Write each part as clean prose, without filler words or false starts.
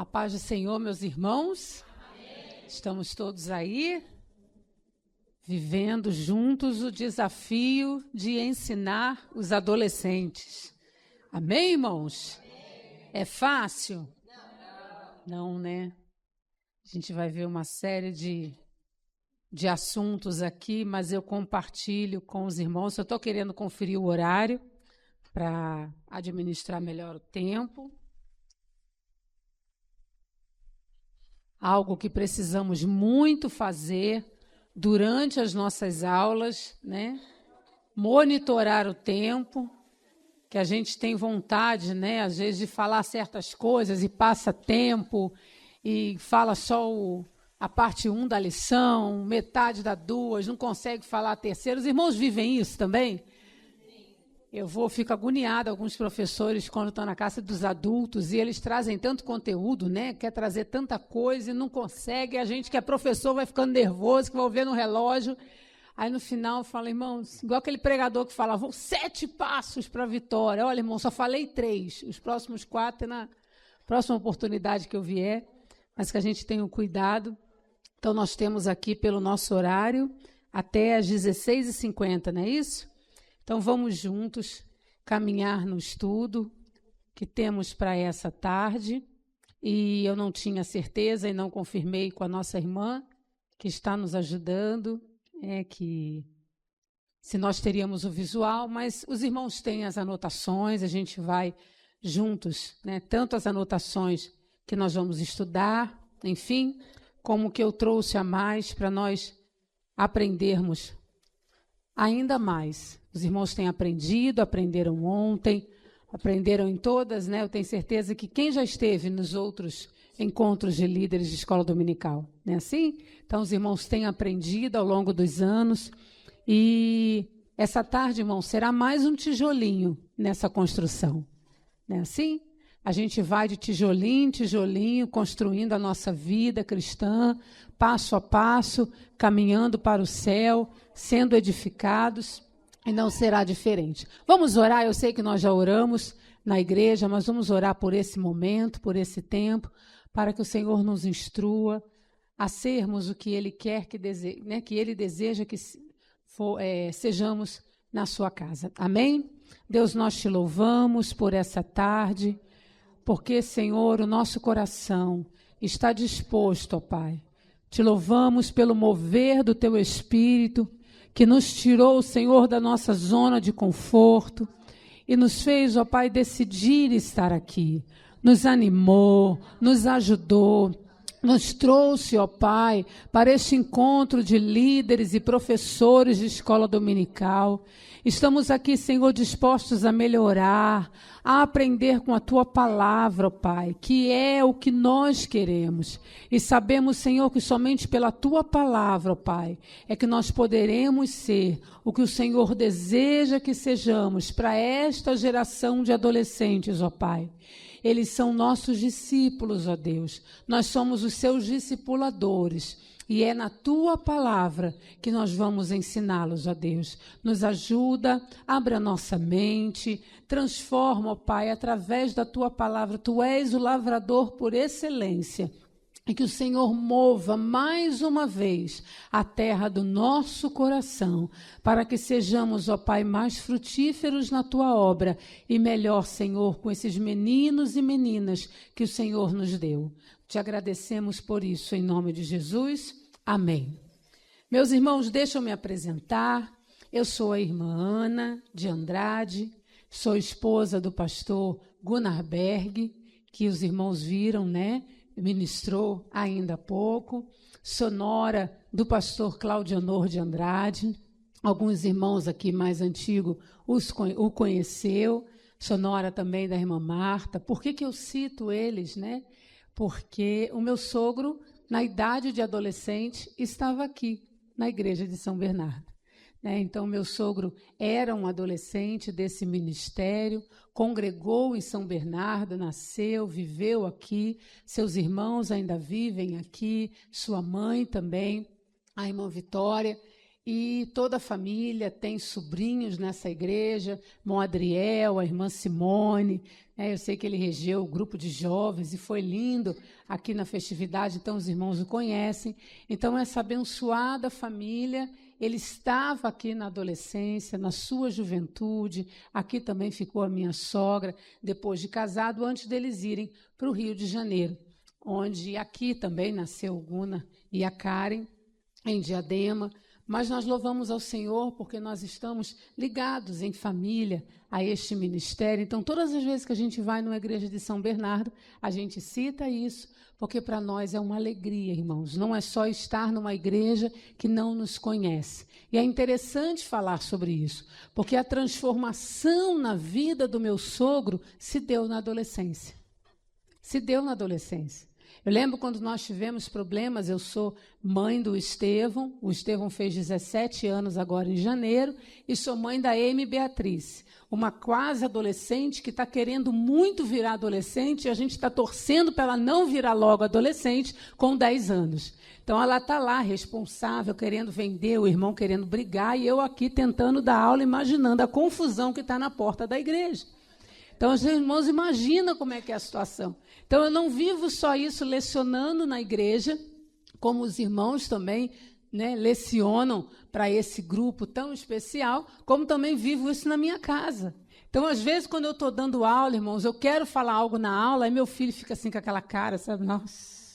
A paz do Senhor, meus irmãos. Amém. Estamos todos aí, vivendo juntos o desafio de ensinar os adolescentes. Amém, irmãos? Amém. É fácil? Não, né? A gente vai ver uma série de assuntos aqui, mas eu compartilho com os irmãos. Eu estou querendo conferir o horário para administrar melhor o tempo. Algo que precisamos muito fazer durante as nossas aulas, né? Monitorar o tempo, que a gente tem vontade, né? Às vezes, de falar certas coisas e passa tempo e fala só a parte 1 da lição, metade da 2, não consegue falar a terceira. Os irmãos vivem isso também? Fico agoniada, alguns professores, quando estão na casa dos adultos, e eles trazem tanto conteúdo, né? Quer trazer tanta coisa e não consegue. A gente que é professor vai ficando nervoso, que vai ver no relógio. Aí, no final, fala, irmãos, igual aquele pregador que fala, vão 7 passos para a vitória. Olha, irmão, só falei 3. Os próximos 4 é na próxima oportunidade que eu vier, mas que a gente tenha um cuidado. Então, nós temos aqui, pelo nosso horário, até às 16h50, não é isso? Então, vamos juntos caminhar no estudo que temos para essa tarde. E eu não tinha certeza e não confirmei com a nossa irmã, que está nos ajudando, que se nós teríamos o visual, mas os irmãos têm as anotações, a gente vai juntos, né? Tanto as anotações que nós vamos estudar, enfim, como que eu trouxe a mais para nós aprendermos ainda mais. Os irmãos têm aprenderam ontem, aprenderam em todas, né? Eu tenho certeza que quem já esteve nos outros encontros de líderes de escola dominical, não é assim? Então, os irmãos têm aprendido ao longo dos anos e essa tarde, irmão, será mais um tijolinho nessa construção, não é assim? A gente vai de tijolinho em tijolinho, construindo a nossa vida cristã, passo a passo, caminhando para o céu, sendo edificados, e não será diferente. Vamos orar, eu sei que nós já oramos na igreja, mas vamos orar por esse momento, por esse tempo, para que o Senhor nos instrua a sermos o que Ele quer que Ele deseja que sejamos na sua casa. Amém? Deus, nós te louvamos por essa tarde, porque, Senhor, o nosso coração está disposto, ó Pai. Te louvamos pelo mover do Teu Espírito, que nos tirou, Senhor, da nossa zona de conforto e nos fez, ó Pai, decidir estar aqui. Nos animou, nos ajudou, nos trouxe, ó Pai, para este encontro de líderes e professores de escola dominical. Estamos aqui, Senhor, dispostos a melhorar, a aprender com a Tua palavra, ó Pai, que é o que nós queremos. E sabemos, Senhor, que somente pela Tua palavra, ó Pai, é que nós poderemos ser o que o Senhor deseja que sejamos para esta geração de adolescentes, ó Pai. Eles são nossos discípulos, ó Deus. Nós somos os seus discipuladores. E é na Tua palavra que nós vamos ensiná-los, ó Deus. Nos ajuda, abre a nossa mente, transforma, ó Pai, através da Tua palavra. Tu és o lavrador por excelência. E que o Senhor mova mais uma vez a terra do nosso coração, para que sejamos, ó Pai, mais frutíferos na Tua obra e melhor, Senhor, com esses meninos e meninas que o Senhor nos deu. Te agradecemos por isso, em nome de Jesus. Amém. Meus irmãos, deixa eu me apresentar. Eu sou a irmã Ana de Andrade, sou esposa do pastor Gunnar Berg, que os irmãos viram, né? Ministrou ainda há pouco. Sou nora do pastor Claudianor de Andrade. Alguns irmãos aqui mais antigos o conheceu. Sou nora também da irmã Marta. Por que eu cito eles, né? Porque o meu sogro, na idade de adolescente, estava aqui, na igreja de São Bernardo. Então, meu sogro era um adolescente desse ministério, congregou em São Bernardo, nasceu, viveu aqui, seus irmãos ainda vivem aqui, sua mãe também, a irmã Vitória, e toda a família tem sobrinhos nessa igreja, irmão Adriel, a irmã Simone, Eu sei que ele regeu o grupo de jovens e foi lindo aqui na festividade, então os irmãos o conhecem. Então, essa abençoada família, ele estava aqui na adolescência, na sua juventude, aqui também ficou a minha sogra, depois de casado, antes deles irem para o Rio de Janeiro, onde aqui também nasceu o Guna e a Karen, em Diadema. Mas nós louvamos ao Senhor porque nós estamos ligados em família a este ministério. Então, todas as vezes que a gente vai numa igreja de São Bernardo, a gente cita isso, porque para nós é uma alegria, irmãos. Não é só estar numa igreja que não nos conhece. E é interessante falar sobre isso, porque a transformação na vida do meu sogro se deu na adolescência. Se deu na adolescência. Eu lembro quando nós tivemos problemas, eu sou mãe do Estevão, o Estevão fez 17 anos agora em janeiro, e sou mãe da Amy Beatriz, uma quase adolescente que está querendo muito virar adolescente, e a gente está torcendo para ela não virar logo adolescente com 10 anos. Então, ela está lá, responsável, querendo vender, o irmão querendo brigar, e eu aqui tentando dar aula, imaginando a confusão que está na porta da igreja. Então, os irmãos imaginam como é que é a situação. Então, eu não vivo só isso lecionando na igreja, como os irmãos também, né, lecionam para esse grupo tão especial, como também vivo isso na minha casa. Então, às vezes, quando eu estou dando aula, irmãos, eu quero falar algo na aula, aí meu filho fica assim com aquela cara, sabe? Nossa.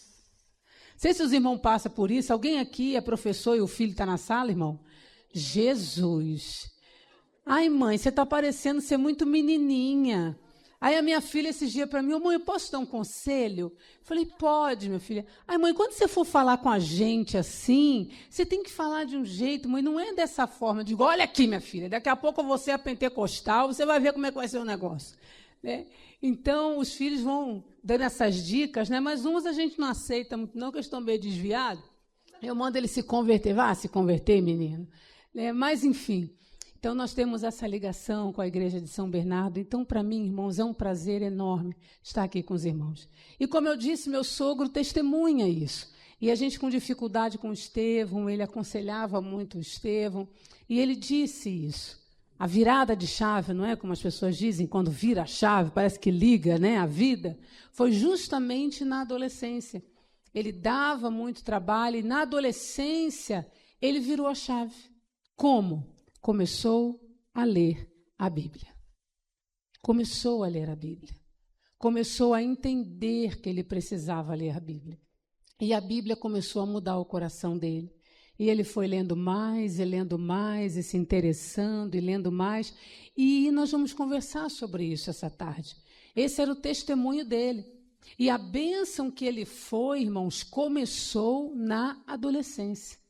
Não sei se os irmãos passam por isso. Alguém aqui é professor e o filho está na sala, irmão? Jesus! Ai, mãe, você está parecendo ser muito menininha. Aí a minha filha esses dias para mim, mãe, eu posso dar um conselho? Eu falei, pode, minha filha. Ai, mãe, quando você for falar com a gente assim, você tem que falar de um jeito, mãe, não é dessa forma. Eu digo, olha aqui, minha filha, daqui a pouco você é pentecostal, você vai ver como é que vai ser o negócio. Né? Então, os filhos vão dando essas dicas, né? Mas uns a gente não aceita muito, não, que eles estão meio desviados. Eu mando ele se converter. Vá se converter, menino. Mas, enfim... Então, nós temos essa ligação com a igreja de São Bernardo. Então, para mim, irmãos, é um prazer enorme estar aqui com os irmãos. E, como eu disse, meu sogro testemunha isso. E a gente com dificuldade com o Estevão, ele aconselhava muito o Estevão, e ele disse isso. A virada de chave, não é como as pessoas dizem, quando vira a chave, parece que liga, né, a vida, foi justamente na adolescência. Ele dava muito trabalho, e na adolescência ele virou a chave. Como? Começou a ler a Bíblia. Começou a ler a Bíblia. Começou a entender que ele precisava ler a Bíblia. E a Bíblia começou a mudar o coração dele. E ele foi lendo mais, e se interessando, e lendo mais. E nós vamos conversar sobre isso essa tarde. Esse era o testemunho dele. E a bênção que ele foi, irmãos, começou na adolescência.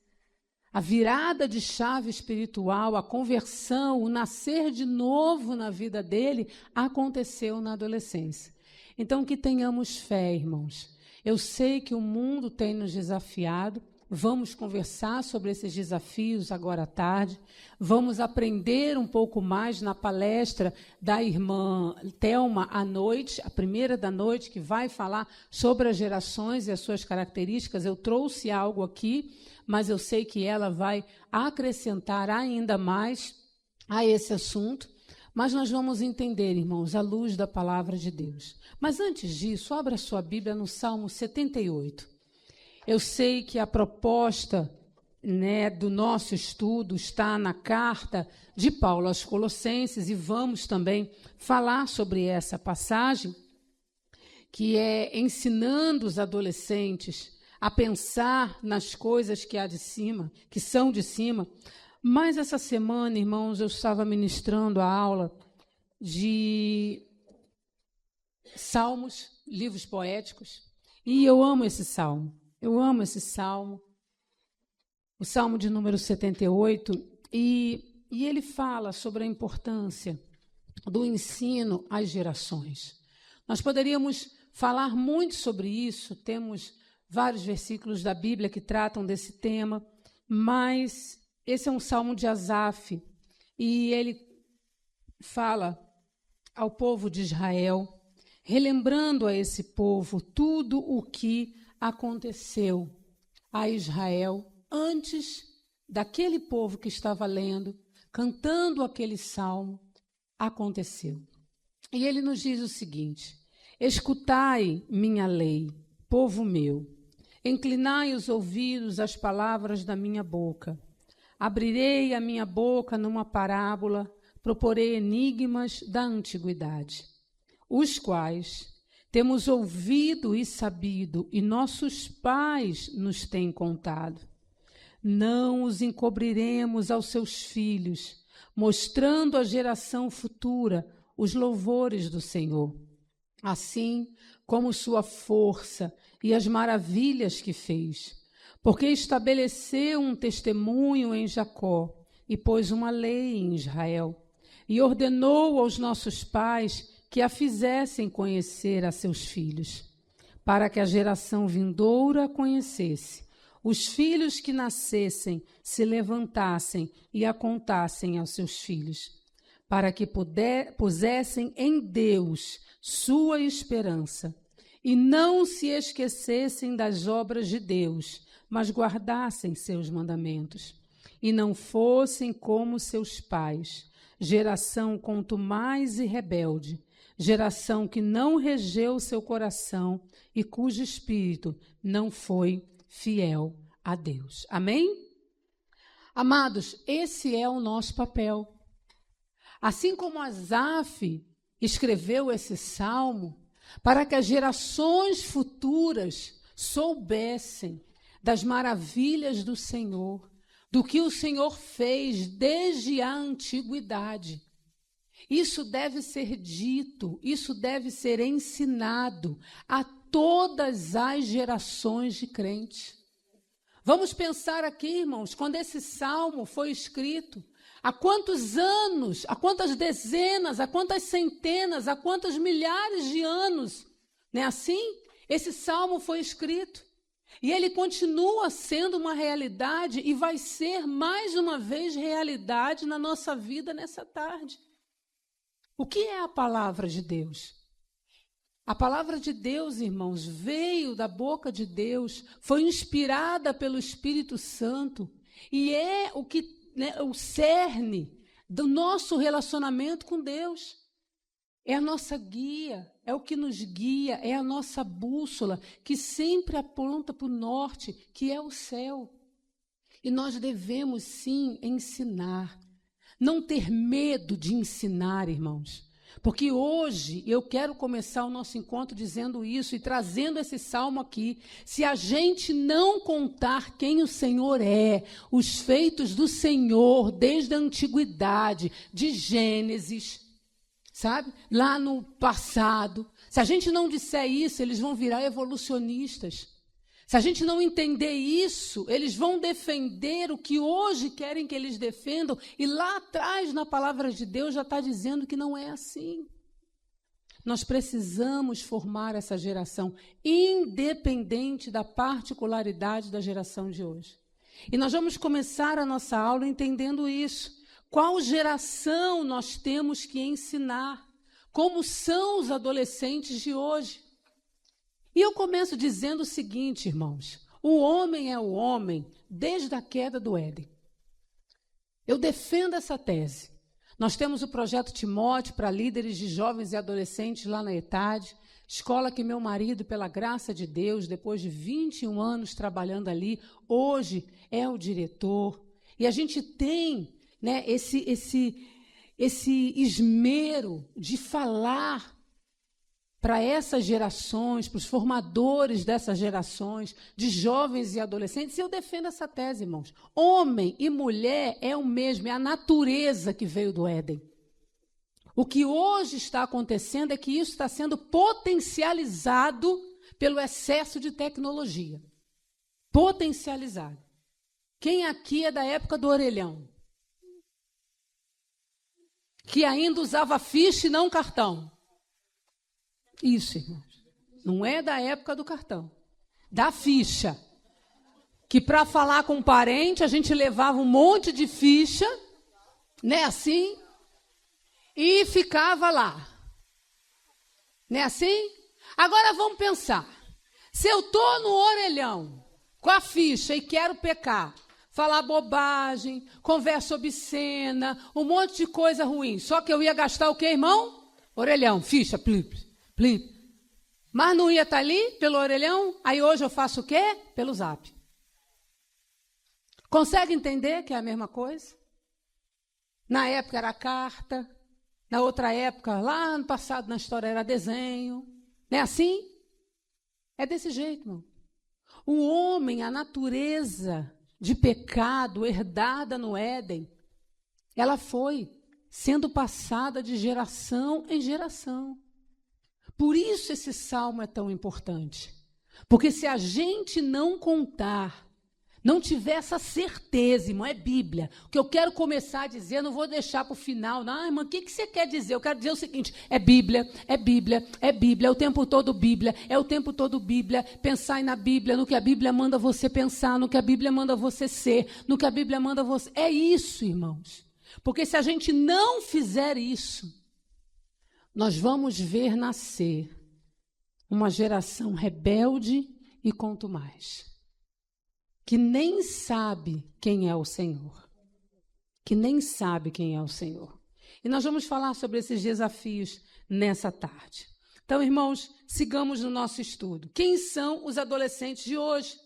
A virada de chave espiritual, a conversão, o nascer de novo na vida dele, aconteceu na adolescência. Então, que tenhamos fé, irmãos. Eu sei que o mundo tem nos desafiado, vamos conversar sobre esses desafios agora à tarde, vamos aprender um pouco mais na palestra da irmã Thelma à noite, a primeira da noite, que vai falar sobre as gerações e as suas características. Eu trouxe algo aqui, mas eu sei que ela vai acrescentar ainda mais a esse assunto. Mas nós vamos entender, irmãos, à luz da palavra de Deus. Mas antes disso, abra sua Bíblia no Salmo 78. Eu sei que a proposta, né, do nosso estudo está na carta de Paulo aos Colossenses, e vamos também falar sobre essa passagem, que é ensinando os adolescentes a pensar nas coisas que há de cima, que são de cima. Mas essa semana, irmãos, eu estava ministrando a aula de salmos, livros poéticos, e eu amo esse salmo. Eu amo esse salmo, o salmo de número 78, e ele fala sobre a importância do ensino às gerações. Nós poderíamos falar muito sobre isso, temos vários versículos da Bíblia que tratam desse tema, mas esse é um salmo de Asaf, e ele fala ao povo de Israel, relembrando a esse povo tudo o que aconteceu a Israel antes daquele povo que estava lendo, cantando aquele salmo, aconteceu. E ele nos diz o seguinte: escutai minha lei, povo meu, inclinai os ouvidos às palavras da minha boca. Abrirei a minha boca numa parábola, proporei enigmas da antiguidade, os quais temos ouvido e sabido, e nossos pais nos têm contado. Não os encobriremos aos seus filhos, mostrando à geração futura os louvores do Senhor, assim como sua força e as maravilhas que fez, porque estabeleceu um testemunho em Jacó e pôs uma lei em Israel, e ordenou aos nossos pais que a fizessem conhecer a seus filhos, para que a geração vindoura a conhecesse, os filhos que nascessem se levantassem e a contassem aos seus filhos, para que pusessem em Deus sua esperança, e não se esquecessem das obras de Deus, mas guardassem seus mandamentos, e não fossem como seus pais, geração contumaz e rebelde, geração que não regeu seu coração e cujo espírito não foi fiel a Deus. Amém? Amados, esse é o nosso papel. Assim como Asaf escreveu esse salmo, para que as gerações futuras soubessem das maravilhas do Senhor, do que o Senhor fez desde a antiguidade. Isso deve ser dito, isso deve ser ensinado a todas as gerações de crentes. Vamos pensar aqui, irmãos, quando esse salmo foi escrito, há quantos anos, há quantas dezenas, há quantas centenas, há quantos milhares de anos, não é assim? Esse salmo foi escrito. E ele continua sendo uma realidade e vai ser mais uma vez realidade na nossa vida nessa tarde. O que é a palavra de Deus? A palavra de Deus, irmãos, veio da boca de Deus, foi inspirada pelo Espírito Santo e é o cerne do nosso relacionamento com Deus. É a nossa guia, é o que nos guia, é a nossa bússola, que sempre aponta para o norte, que é o céu. E nós devemos, sim, ensinar. Não ter medo de ensinar, irmãos. Porque hoje eu quero começar o nosso encontro dizendo isso e trazendo esse salmo aqui. Se a gente não contar quem o Senhor é, os feitos do Senhor desde a antiguidade, de Gênesis, sabe? Lá no passado. Se a gente não disser isso, eles vão virar evolucionistas. Se a gente não entender isso, eles vão defender o que hoje querem que eles defendam, e lá atrás, na palavra de Deus, já está dizendo que não é assim. Nós precisamos formar essa geração, independente da particularidade da geração de hoje. E nós vamos começar a nossa aula entendendo isso. Qual geração nós temos que ensinar? Como são os adolescentes de hoje? E eu começo dizendo o seguinte, irmãos: o homem é o homem desde a queda do Éden. Eu defendo essa tese. Nós temos o projeto Timóteo para líderes de jovens e adolescentes lá na ETAD, escola que meu marido, pela graça de Deus, depois de 21 anos trabalhando ali, hoje é o diretor. E a gente tem, né, esse esmero de falar para essas gerações, para os formadores dessas gerações, de jovens e adolescentes. E eu defendo essa tese, irmãos. Homem e mulher é o mesmo, é a natureza que veio do Éden. O que hoje está acontecendo é que isso está sendo potencializado pelo excesso de tecnologia. Potencializado. Quem aqui é da época do orelhão? Que ainda usava ficha e não cartão. Isso, irmãos. Não é da época do cartão. Da ficha. Que para falar com um parente, a gente levava um monte de ficha, né, assim, e ficava lá. Né, assim? Agora vamos pensar. Se eu estou no orelhão, com a ficha, e quero pecar, falar bobagem, conversa obscena, um monte de coisa ruim, só que eu ia gastar o quê, irmão? Orelhão, ficha, plip, plip. Mas não ia estar ali pelo orelhão, aí hoje eu faço o quê? Pelo zap. Consegue entender que é a mesma coisa? Na época era carta, na outra época, lá no passado, na história, era desenho. Não é assim? É desse jeito, irmão. O homem, a natureza de pecado herdada no Éden, ela foi sendo passada de geração em geração. Por isso esse salmo é tão importante. Porque se a gente não contar, não tiver essa certeza, irmão, é Bíblia. O que eu quero começar a dizer, não vou deixar para o final. Não, irmão, o que você quer dizer? Eu quero dizer o seguinte, é Bíblia, é Bíblia, é Bíblia, é o tempo todo Bíblia, é o tempo todo Bíblia. Pensar na Bíblia, no que a Bíblia manda você pensar, no que a Bíblia manda você ser, no que a Bíblia manda você... É isso, irmãos. Porque se a gente não fizer isso, nós vamos ver nascer uma geração rebelde e contumaz, que nem sabe quem é o Senhor. Que nem sabe quem é o Senhor. E nós vamos falar sobre esses desafios nessa tarde. Então, irmãos, sigamos no nosso estudo. Quem são os adolescentes de hoje?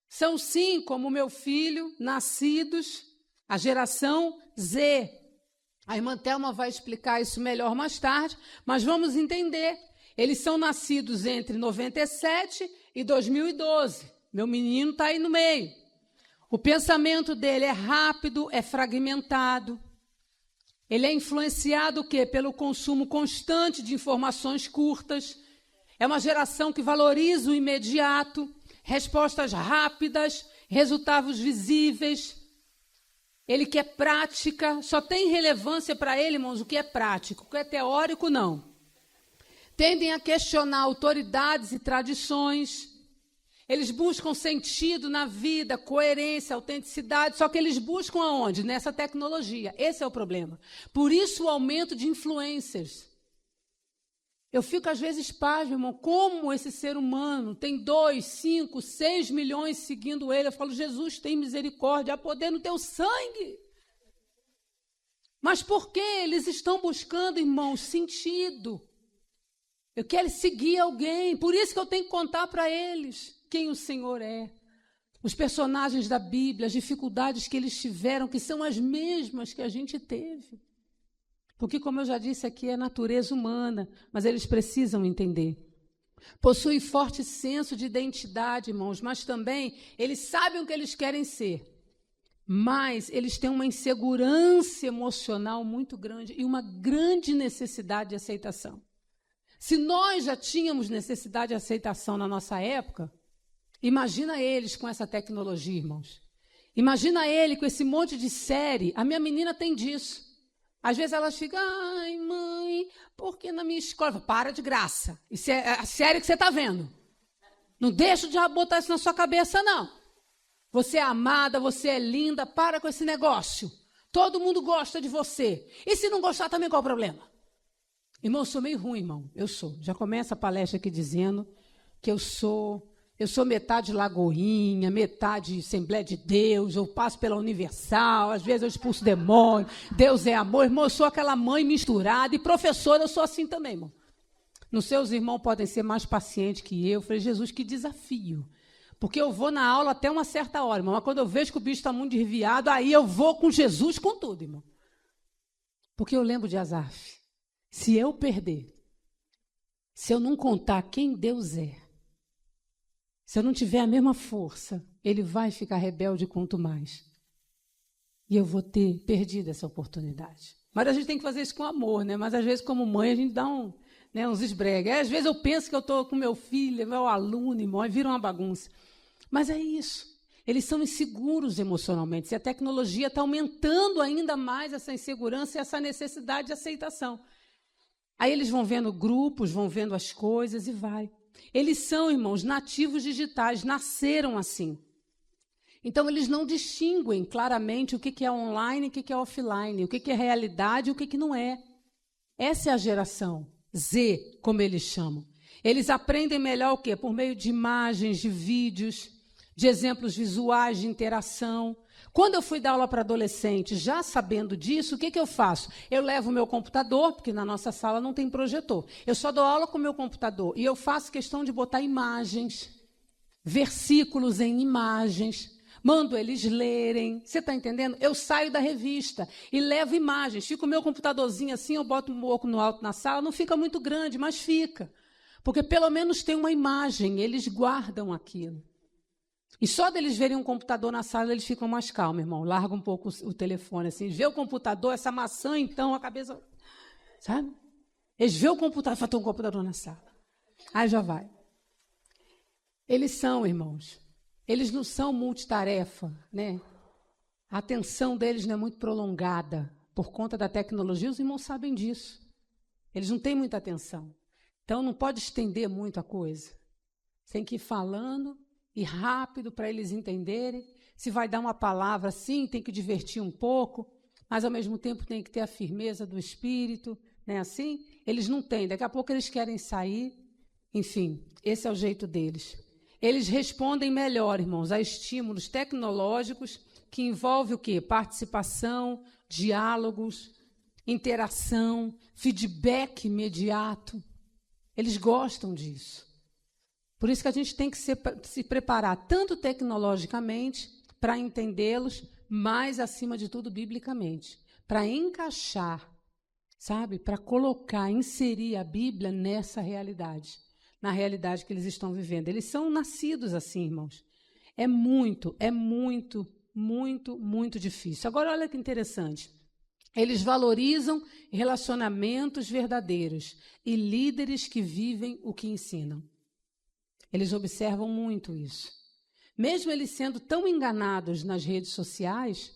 São, sim, como meu filho, nascidos, a geração Z. A irmã Thelma vai explicar isso melhor mais tarde, mas vamos entender. Eles são nascidos entre 97 e 2012. Meu menino está aí no meio. O pensamento dele é rápido, é fragmentado. Ele é influenciado o quê? Pelo consumo constante de informações curtas. É uma geração que valoriza o imediato, respostas rápidas, resultados visíveis. Ele quer prática, só tem relevância para ele, irmãos, o que é prático, o que é teórico, não. Tendem a questionar autoridades e tradições. Eles buscam sentido na vida, coerência, autenticidade, só que eles buscam aonde? Nessa tecnologia. Esse é o problema. Por isso o aumento de influencers. Eu fico às vezes pasmo, irmão, como esse ser humano tem 2, 5, 6 milhões seguindo ele. Eu falo, Jesus, tem misericórdia, há poder no teu sangue. Mas por que eles estão buscando, irmãos, sentido? Eu quero seguir alguém, por isso que eu tenho que contar para eles quem o Senhor é. Os personagens da Bíblia, as dificuldades que eles tiveram, que são as mesmas que a gente teve. Porque, como eu já disse aqui, é natureza humana, mas eles precisam entender. Possuem forte senso de identidade, irmãos, mas também eles sabem o que eles querem ser. Mas eles têm uma insegurança emocional muito grande e uma grande necessidade de aceitação. Se nós já tínhamos necessidade de aceitação na nossa época, imagina eles com essa tecnologia, irmãos. Imagina ele com esse monte de série. A minha menina tem disso. Às vezes elas ficam, ai, mãe, porque na minha escola? Para de graça. Isso é a série que você está vendo. Não deixa de botar isso na sua cabeça, não. Você é amada, você é linda, para com esse negócio. Todo mundo gosta de você. E se não gostar também, qual é o problema? Irmão, eu sou meio ruim, irmão. Eu sou. Já começa a palestra aqui dizendo que eu sou metade Lagoinha, metade Assembleia de Deus, eu passo pela Universal, às vezes eu expulso demônio, Deus é amor. Irmão, eu sou aquela mãe misturada, e professora eu sou assim também, irmão. Nos seus irmãos podem ser mais pacientes que eu. Falei, Jesus, que desafio. Porque eu vou na aula até uma certa hora, irmão, mas quando eu vejo que o bicho está muito desviado, aí eu vou com Jesus com tudo, irmão. Porque eu lembro de Asaf. Se eu perder, se eu não contar quem Deus é, se eu não tiver a mesma força, ele vai ficar rebelde quanto mais. E eu vou ter perdido essa oportunidade. Mas a gente tem que fazer isso com amor, né? Mas às vezes, como mãe, a gente dá uns esbregas. Às vezes eu penso que eu estou com meu filho, meu aluno, irmão, e vira uma bagunça. Mas é isso. Eles são inseguros emocionalmente. Se a tecnologia está aumentando ainda mais essa insegurança e essa necessidade de aceitação. Aí eles vão vendo grupos, vão vendo as coisas e vai. Eles são, irmãos, nativos digitais, nasceram assim. Então, eles não distinguem claramente o que é online e o que é offline, o que é realidade e o que não é. Essa é a geração Z, como eles chamam. Eles aprendem melhor o quê? Por meio de imagens, de vídeos, de exemplos visuais, de interação. Quando eu fui dar aula para adolescentes, já sabendo disso, o que eu faço? Eu levo o meu computador, porque na nossa sala não tem projetor. Eu só dou aula com o meu computador. E eu faço questão de botar imagens, versículos em imagens, mando eles lerem. Você está entendendo? Eu saio da revista e levo imagens. Fica o meu computadorzinho assim, eu boto um pouco no alto na sala, não fica muito grande, mas fica. Porque pelo menos tem uma imagem, eles guardam aquilo. E só deles verem um computador na sala, eles ficam mais calmos, irmão. Larga um pouco o telefone, assim. Vê o computador, essa maçã, então, a cabeça... Sabe? Eles vê o computador, falam, tem um computador na sala. Aí já vai. Eles são, irmãos, eles não são multitarefa, né? A atenção deles não é muito prolongada por conta da tecnologia, os irmãos sabem disso. Eles não têm muita atenção. Então, não pode estender muito a coisa. Tem que ir falando e rápido para eles entenderem. Se vai dar uma palavra, sim, tem que divertir um pouco, mas, ao mesmo tempo, tem que ter a firmeza do espírito, né? Assim, eles não têm. Daqui a pouco eles querem sair. Enfim, esse é o jeito deles. Eles respondem melhor, irmãos, a estímulos tecnológicos que envolvem o quê? Participação, diálogos, interação, feedback imediato. Eles gostam disso. Por isso que a gente tem que se preparar tanto tecnologicamente para entendê-los, mas, acima de tudo, biblicamente, para encaixar, sabe? Para colocar, inserir a Bíblia nessa realidade, na realidade que eles estão vivendo. Eles são nascidos assim, irmãos. É muito, muito difícil. Agora, olha que interessante. Eles valorizam relacionamentos verdadeiros e líderes que vivem o que ensinam. Eles observam muito isso. Mesmo eles sendo tão enganados nas redes sociais,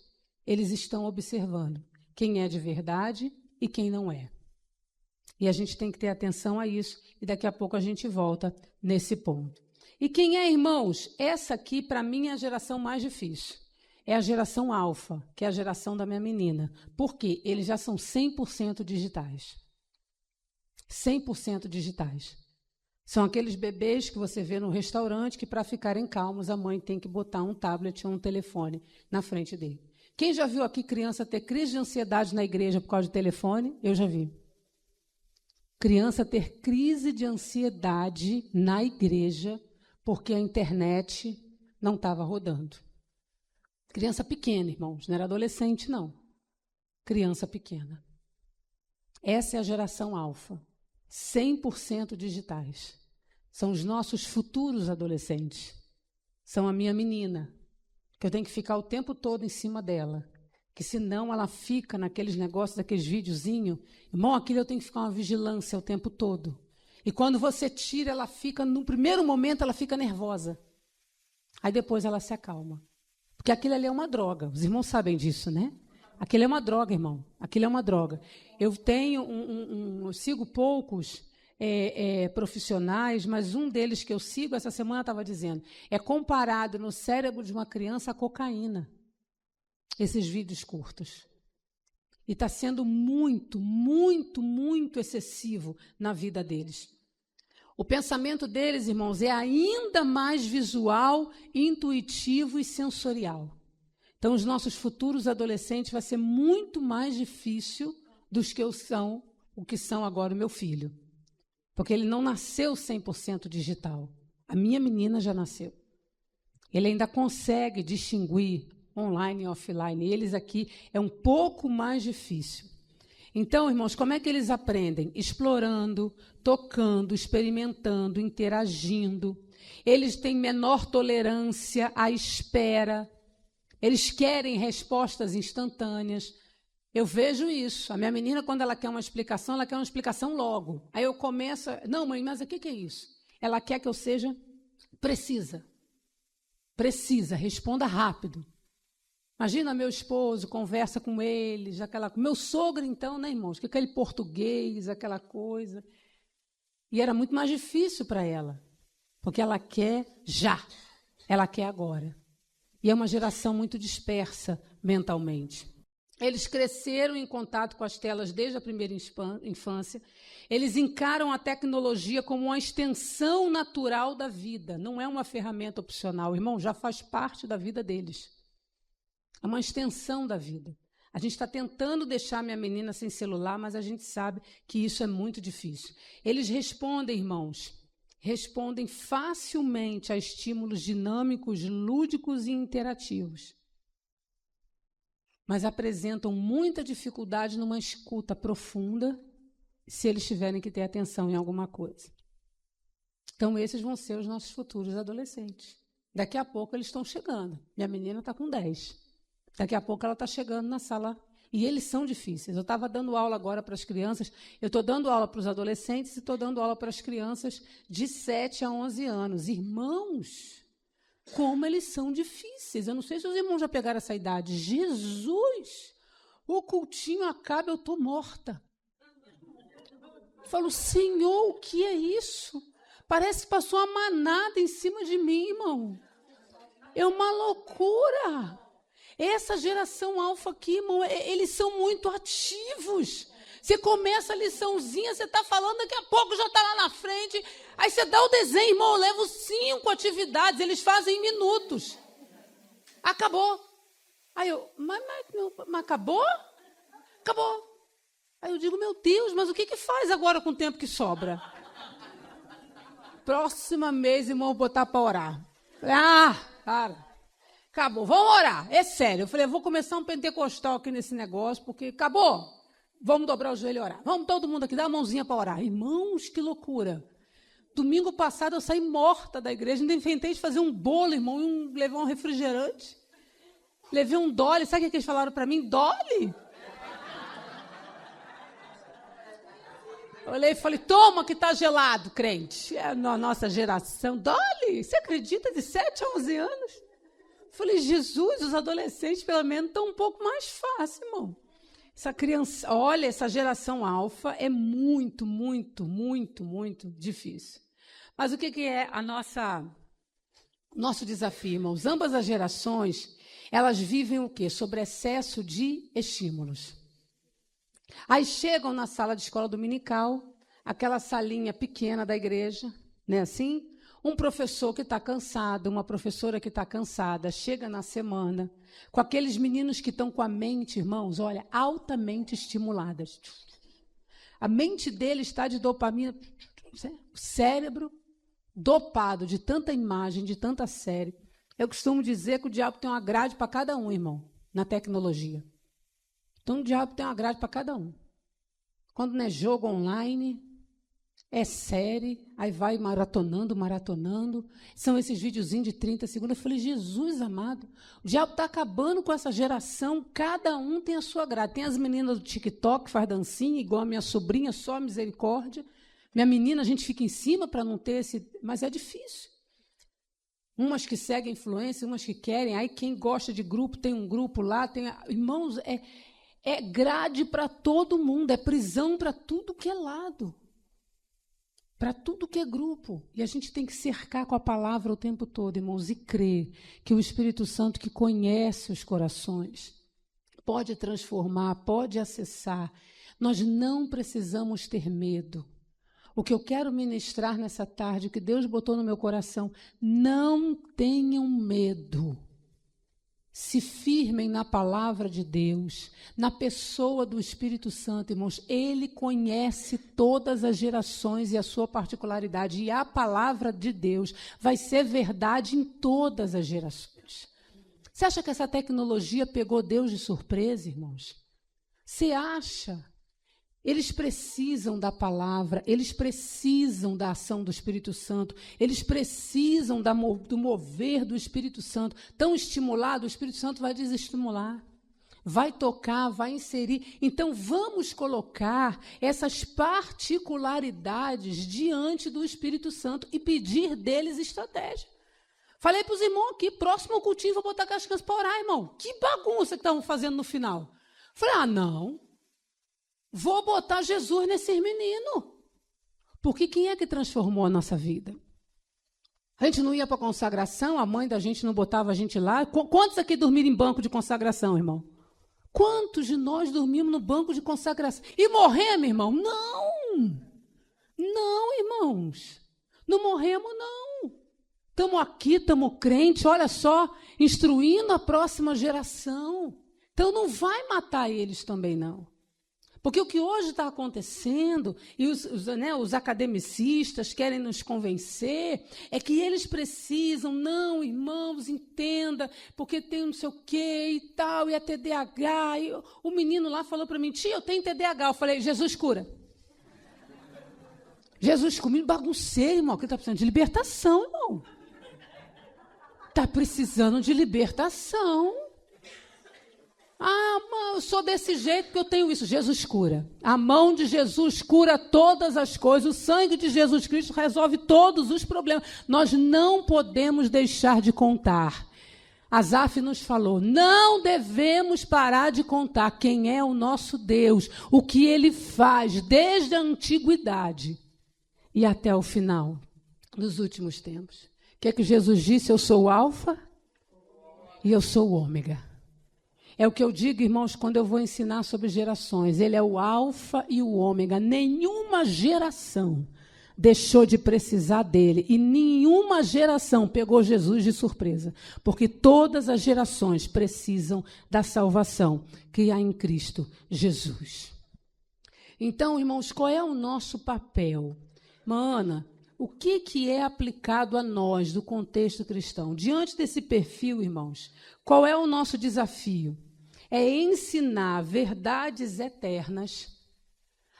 eles estão observando quem é de verdade e quem não é. E a gente tem que ter atenção a isso, e daqui a pouco a gente volta nesse ponto. E quem é, irmãos? Essa aqui, para mim, é a geração mais difícil. É a geração alfa, que é a geração da minha menina. Por quê? Eles já são 100% digitais. 100% digitais. São aqueles bebês que você vê no restaurante que, para ficarem calmos, a mãe tem que botar um tablet ou um telefone na frente dele. Quem já viu aqui criança ter crise de ansiedade na igreja por causa de telefone? Eu já vi. Criança ter crise de ansiedade na igreja porque a internet não estava rodando. Criança pequena, irmãos, não era adolescente, não. Criança pequena. Essa é a geração alfa. 100% digitais. São os nossos futuros adolescentes. São a minha menina, que eu tenho que ficar o tempo todo em cima dela, que senão ela fica naqueles negócios, daqueles videozinhos. Irmão, aquilo eu tenho que ficar uma vigilância o tempo todo. E quando você tira, ela fica, no primeiro momento, ela fica nervosa. Aí depois ela se acalma. Porque aquilo ali é uma droga. Os irmãos sabem disso, né? Aquilo é uma droga, irmão. Aquilo é uma droga. Eu tenho eu sigo poucos profissionais, mas um deles que eu sigo, essa semana estava dizendo, é comparado no cérebro de uma criança a cocaína. Esses vídeos curtos. E está sendo muito excessivo na vida deles. O pensamento deles, irmãos, é ainda mais visual, intuitivo e sensorial. Então, os nossos futuros adolescentes vai ser muito mais difícil dos que o que são agora o meu filho. Porque ele não nasceu 100% digital. A minha menina já nasceu. Ele ainda consegue distinguir online e offline. E eles aqui é um pouco mais difícil. Então, irmãos, como é que eles aprendem? Explorando, tocando, experimentando, interagindo. Eles têm menor tolerância à espera. Eles querem respostas instantâneas. Eu vejo isso. A minha menina, quando ela quer uma explicação logo. Aí eu começo... Não, mãe, mas o que é isso? Ela quer que eu seja precisa. Precisa, responda rápido. Imagina meu esposo, conversa com eles, meu sogro, então, né, irmãos? Que aquele português, aquela coisa. E era muito mais difícil para ela. Porque ela quer já. Ela quer agora. E é uma geração muito dispersa mentalmente. Eles cresceram em contato com as telas desde a primeira infância. Eles encaram a tecnologia como uma extensão natural da vida, não é uma ferramenta opcional. Irmão, já faz parte da vida deles. É uma extensão da vida. A gente está tentando deixar minha menina sem celular, mas a gente sabe que isso é muito difícil. Eles respondem, irmãos, respondem facilmente a estímulos dinâmicos, lúdicos e interativos, mas apresentam muita dificuldade numa escuta profunda se eles tiverem que ter atenção em alguma coisa. Então, esses vão ser os nossos futuros adolescentes. Daqui a pouco eles estão chegando. Minha menina está com 10. Daqui a pouco ela está chegando na sala. E eles são difíceis. Eu estava dando aula agora para as crianças, eu estou dando aula para os adolescentes e estou dando aula para as crianças de 7 a 11 anos. Irmãos, como eles são difíceis. Eu não sei se os irmãos já pegaram essa idade. Jesus, o cultinho acaba, eu estou morta. Eu falo, Senhor, o que é isso? Parece que passou uma manada em cima de mim, irmão. É uma loucura. Essa geração alfa aqui, irmão, eles são muito ativos. Você começa a liçãozinha, você está falando, daqui a pouco já está lá na frente. Aí você dá o desenho, irmão, eu levo 5 atividades, eles fazem em minutos. Acabou. Aí eu, mas acabou? Acabou. Aí eu digo, meu Deus, mas o que faz agora com o tempo que sobra? Próxima mês, irmão, vou botar para orar. Cara, acabou, vamos orar, é sério. Eu falei, eu vou começar um pentecostal aqui nesse negócio, porque acabou. Vamos dobrar o joelho e orar. Vamos todo mundo aqui, dar a mãozinha para orar. Irmãos, que loucura. Domingo passado eu saí morta da igreja, ainda inventei de fazer um bolo, irmão, e levar um refrigerante. Levei um Dolly, sabe o que eles falaram para mim? Dolly? Eu olhei e falei, toma que está gelado, crente. É a nossa geração. Dolly, você acredita, de 7 a 11 anos? Eu falei, Jesus, os adolescentes pelo menos estão um pouco mais fácil, irmão. Essa criança, olha, essa geração alfa é muito, muito, muito, muito difícil. Mas o que é nosso desafio, irmãos? Ambas as gerações, elas vivem o quê? Sobre excesso de estímulos. Aí chegam na sala de escola dominical, aquela salinha pequena da igreja, né, assim? Um professor que está cansado, uma professora que está cansada, chega na semana, com aqueles meninos que estão com a mente, irmãos, olha, altamente estimuladas. A mente dele está de dopamina, o cérebro dopado de tanta imagem, de tanta série. Eu costumo dizer que o diabo tem uma grade para cada um, irmão, na tecnologia. Então, o diabo tem uma grade para cada um. Quando não é jogo online, é série, aí vai maratonando. São esses videozinhos de 30 segundos. Eu falei, Jesus amado, o diabo está acabando com essa geração, cada um tem a sua grade. Tem as meninas do TikTok que faz dancinha, igual a minha sobrinha, só misericórdia. Minha menina, a gente fica em cima para não ter esse... Mas é difícil. Umas que seguem influência, umas que querem. Aí quem gosta de grupo, tem um grupo lá. Irmãos, é grade para todo mundo, é prisão para tudo que é lado. Para tudo que é grupo. E a gente tem que cercar com a palavra o tempo todo, irmãos, e crer que o Espírito Santo, que conhece os corações, pode transformar, pode acessar. Nós não precisamos ter medo. O que eu quero ministrar nessa tarde, o que Deus botou no meu coração, não tenham medo. Se firmem na palavra de Deus, na pessoa do Espírito Santo, irmãos. Ele conhece todas as gerações e a sua particularidade. E a palavra de Deus vai ser verdade em todas as gerações. Você acha que essa tecnologia pegou Deus de surpresa, irmãos? Você acha? Eles precisam da palavra, eles precisam da ação do Espírito Santo, eles precisam do mover do Espírito Santo. Tão estimulado, o Espírito Santo vai desestimular, vai tocar, vai inserir. Então, vamos colocar essas particularidades diante do Espírito Santo e pedir deles estratégia. Falei para os irmãos aqui, próximo cultinho, vou botar as crianças para orar, irmão. Que bagunça que estavam fazendo no final. Falei, não. Vou botar Jesus nesses meninos. Porque quem é que transformou a nossa vida? A gente não ia para a consagração, a mãe da gente não botava a gente lá. Quantos aqui dormiram em banco de consagração, irmão? Quantos de nós dormimos no banco de consagração? E morremos, irmão? Não! Não, irmãos. Não morremos, não. Estamos aqui, estamos crentes, olha só, instruindo a próxima geração. Então não vai matar eles também, não. Porque o que hoje está acontecendo, e os academicistas querem nos convencer, é que eles precisam, não, irmãos, entenda, porque tem não sei o quê e tal, e é TDAH. E o menino lá falou para mim, tia, eu tenho TDAH. Eu falei, Jesus cura. Jesus comigo, baguncei, irmão, que está precisando de libertação, irmão. Está precisando de libertação. Ah, mas eu sou desse jeito que eu tenho isso. Jesus cura. A mão de Jesus cura todas as coisas. O sangue de Jesus Cristo resolve todos os problemas. Nós não podemos deixar de contar. Asaf nos falou, não devemos parar de contar quem é o nosso Deus, o que Ele faz desde a antiguidade e até o final dos últimos tempos. O que é que Jesus disse? Eu sou o Alfa e eu sou o Ômega. É o que eu digo, irmãos, quando eu vou ensinar sobre gerações. Ele é o Alfa e o Ômega. Nenhuma geração deixou de precisar dele. E nenhuma geração pegou Jesus de surpresa. Porque todas as gerações precisam da salvação que há em Cristo Jesus. Então, irmãos, qual é o nosso papel? Mana, o que é aplicado a nós do contexto cristão? Diante desse perfil, irmãos, qual é o nosso desafio? É ensinar verdades eternas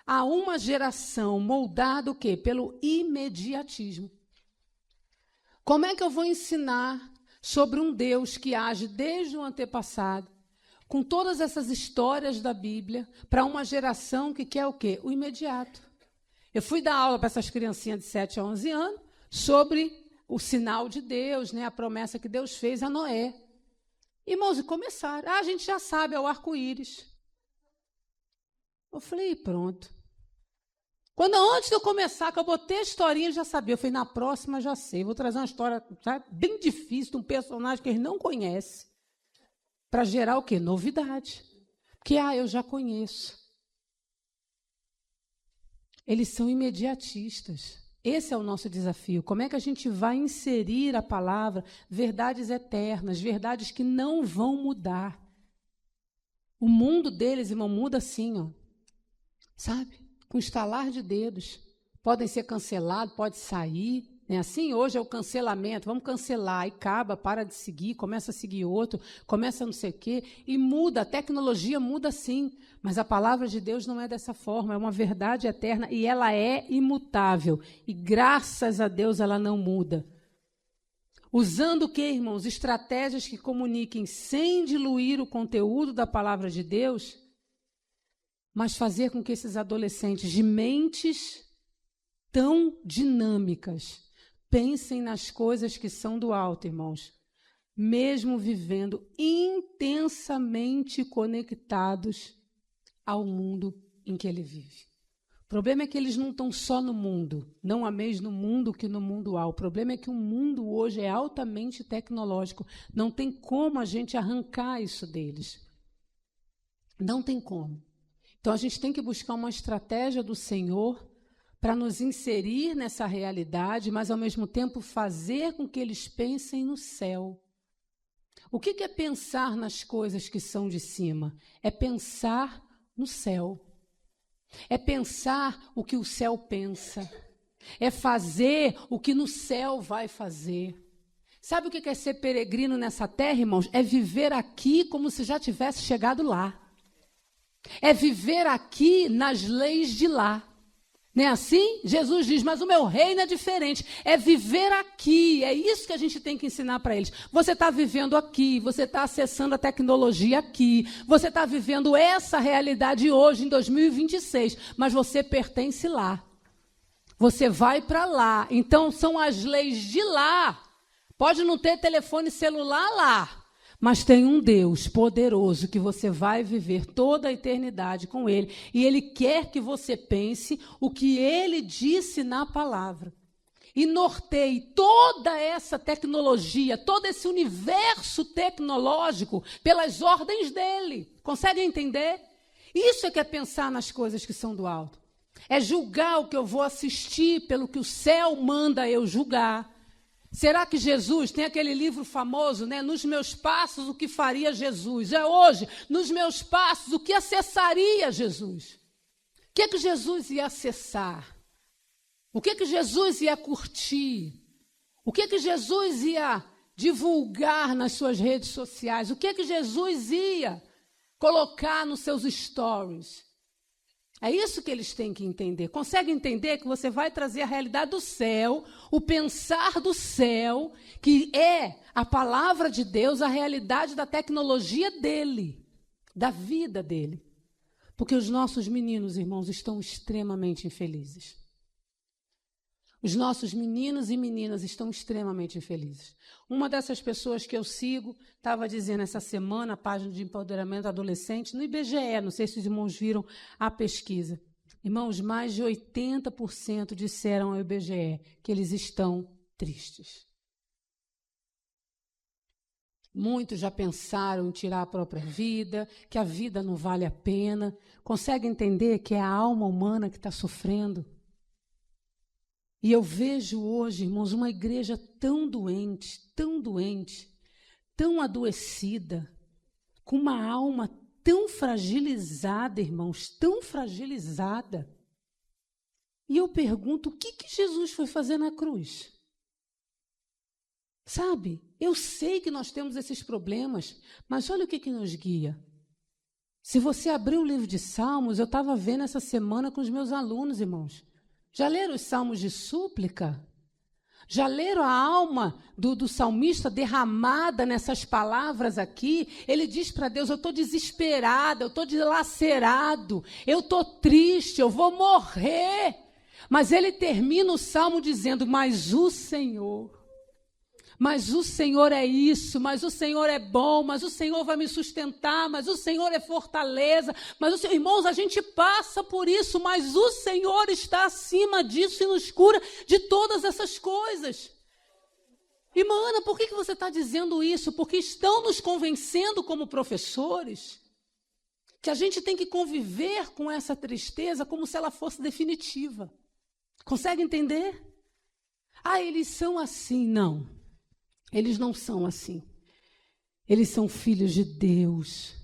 a uma geração moldada o quê? Pelo imediatismo. Como é que eu vou ensinar sobre um Deus que age desde o antepassado, com todas essas histórias da Bíblia, para uma geração que quer o quê? O imediato. Eu fui dar aula para essas criancinhas de 7 a 11 anos sobre o sinal de Deus, né, a promessa que Deus fez a Noé. Irmãos, e começaram. A gente já sabe, é o arco-íris. Eu falei, pronto. Quando antes de eu começar, que eu botei a historinha, eu já sabia. Eu falei, na próxima já sei. Vou trazer uma história, sabe, bem difícil, de um personagem que eles não conhecem, para gerar o quê? Novidade. Porque, eu já conheço. Eles são imediatistas. Esse é o nosso desafio. Como é que a gente vai inserir a palavra, verdades eternas, verdades que não vão mudar? O mundo deles, irmão, muda assim, ó. Sabe? Com estalar de dedos. Podem ser cancelados, pode sair. Né? Assim, hoje é o cancelamento. Vamos cancelar. Aí acaba, para de seguir, começa a seguir outro, começa não sei o quê. E muda, a tecnologia muda sim. Mas a palavra de Deus não é dessa forma, é uma verdade eterna e ela é imutável. E graças a Deus ela não muda. Usando o quê, irmãos? Estratégias que comuniquem sem diluir o conteúdo da palavra de Deus, mas fazer com que esses adolescentes de mentes tão dinâmicas pensem nas coisas que são do alto, irmãos, mesmo vivendo intensamente conectados ao mundo em que ele vive. O problema é que eles não estão só no mundo, não há mais no mundo que no mundo há. O problema é que o mundo hoje é altamente tecnológico. Não tem como a gente arrancar isso deles. Não tem como. Então, a gente tem que buscar uma estratégia do Senhor para nos inserir nessa realidade, mas, ao mesmo tempo, fazer com que eles pensem no céu. O que é pensar nas coisas que são de cima? É pensar no céu. É pensar o que o céu pensa. É fazer o que no céu vai fazer. Sabe o que é ser peregrino nessa terra, irmãos? É viver aqui como se já tivesse chegado lá. É viver aqui nas leis de lá. Não é assim? Jesus diz, mas o meu reino é diferente. É viver aqui. É isso que a gente tem que ensinar para eles. Você está vivendo aqui, você está acessando a tecnologia aqui, você está vivendo essa realidade hoje, em 2026, mas você pertence lá. Você vai para lá. Então, são as leis de lá. Pode não ter telefone celular lá, mas tem um Deus poderoso que você vai viver toda a eternidade com Ele. E Ele quer que você pense o que Ele disse na palavra. E norteie toda essa tecnologia, todo esse universo tecnológico pelas ordens dEle. Conseguem entender? Isso é que é pensar nas coisas que são do alto. É julgar o que eu vou assistir pelo que o céu manda eu julgar. Será que Jesus, tem aquele livro famoso, né? Nos meus passos, o que faria Jesus? É hoje, nos meus passos, o que acessaria Jesus? O que Jesus ia acessar? O que Jesus ia curtir? O que Jesus ia divulgar nas suas redes sociais? O que Jesus ia colocar nos seus stories? É isso que eles têm que entender. Consegue entender que você vai trazer a realidade do céu, o pensar do céu, que é a palavra de Deus, a realidade da tecnologia dele, da vida dele. Porque os nossos meninos, irmãos, estão extremamente infelizes. Os nossos meninos e meninas estão extremamente infelizes. Uma dessas pessoas que eu sigo estava dizendo essa semana, a página de empoderamento adolescente, no IBGE, não sei se os irmãos viram a pesquisa. Irmãos, mais de 80% disseram ao IBGE que eles estão tristes. Muitos já pensaram em tirar a própria vida, que a vida não vale a pena. Consegue entender que é a alma humana que está sofrendo? E eu vejo hoje, irmãos, uma igreja tão doente, tão adoecida, com uma alma tão fragilizada, irmãos, tão fragilizada. E eu pergunto, o que Jesus foi fazer na cruz? Sabe, eu sei que nós temos esses problemas, mas olha o que nos guia. Se você abrir o livro de Salmos, eu estava vendo essa semana com os meus alunos, irmãos. Já leram os salmos de súplica? Já leram a alma do salmista derramada nessas palavras aqui? Ele diz para Deus, eu estou desesperado, eu estou dilacerado, eu estou triste, eu vou morrer. Mas ele termina o salmo dizendo, mas o Senhor é isso, mas o Senhor é bom, mas o Senhor vai me sustentar, mas o Senhor é fortaleza, mas o Senhor, irmãos, a gente passa por isso, mas o Senhor está acima disso e nos cura de todas essas coisas. Irmã Ana, por que você está dizendo isso? Porque estão nos convencendo como professores que a gente tem que conviver com essa tristeza como se ela fosse definitiva. Consegue entender? Ah, eles são assim, não. Eles não são assim. Eles são filhos de Deus,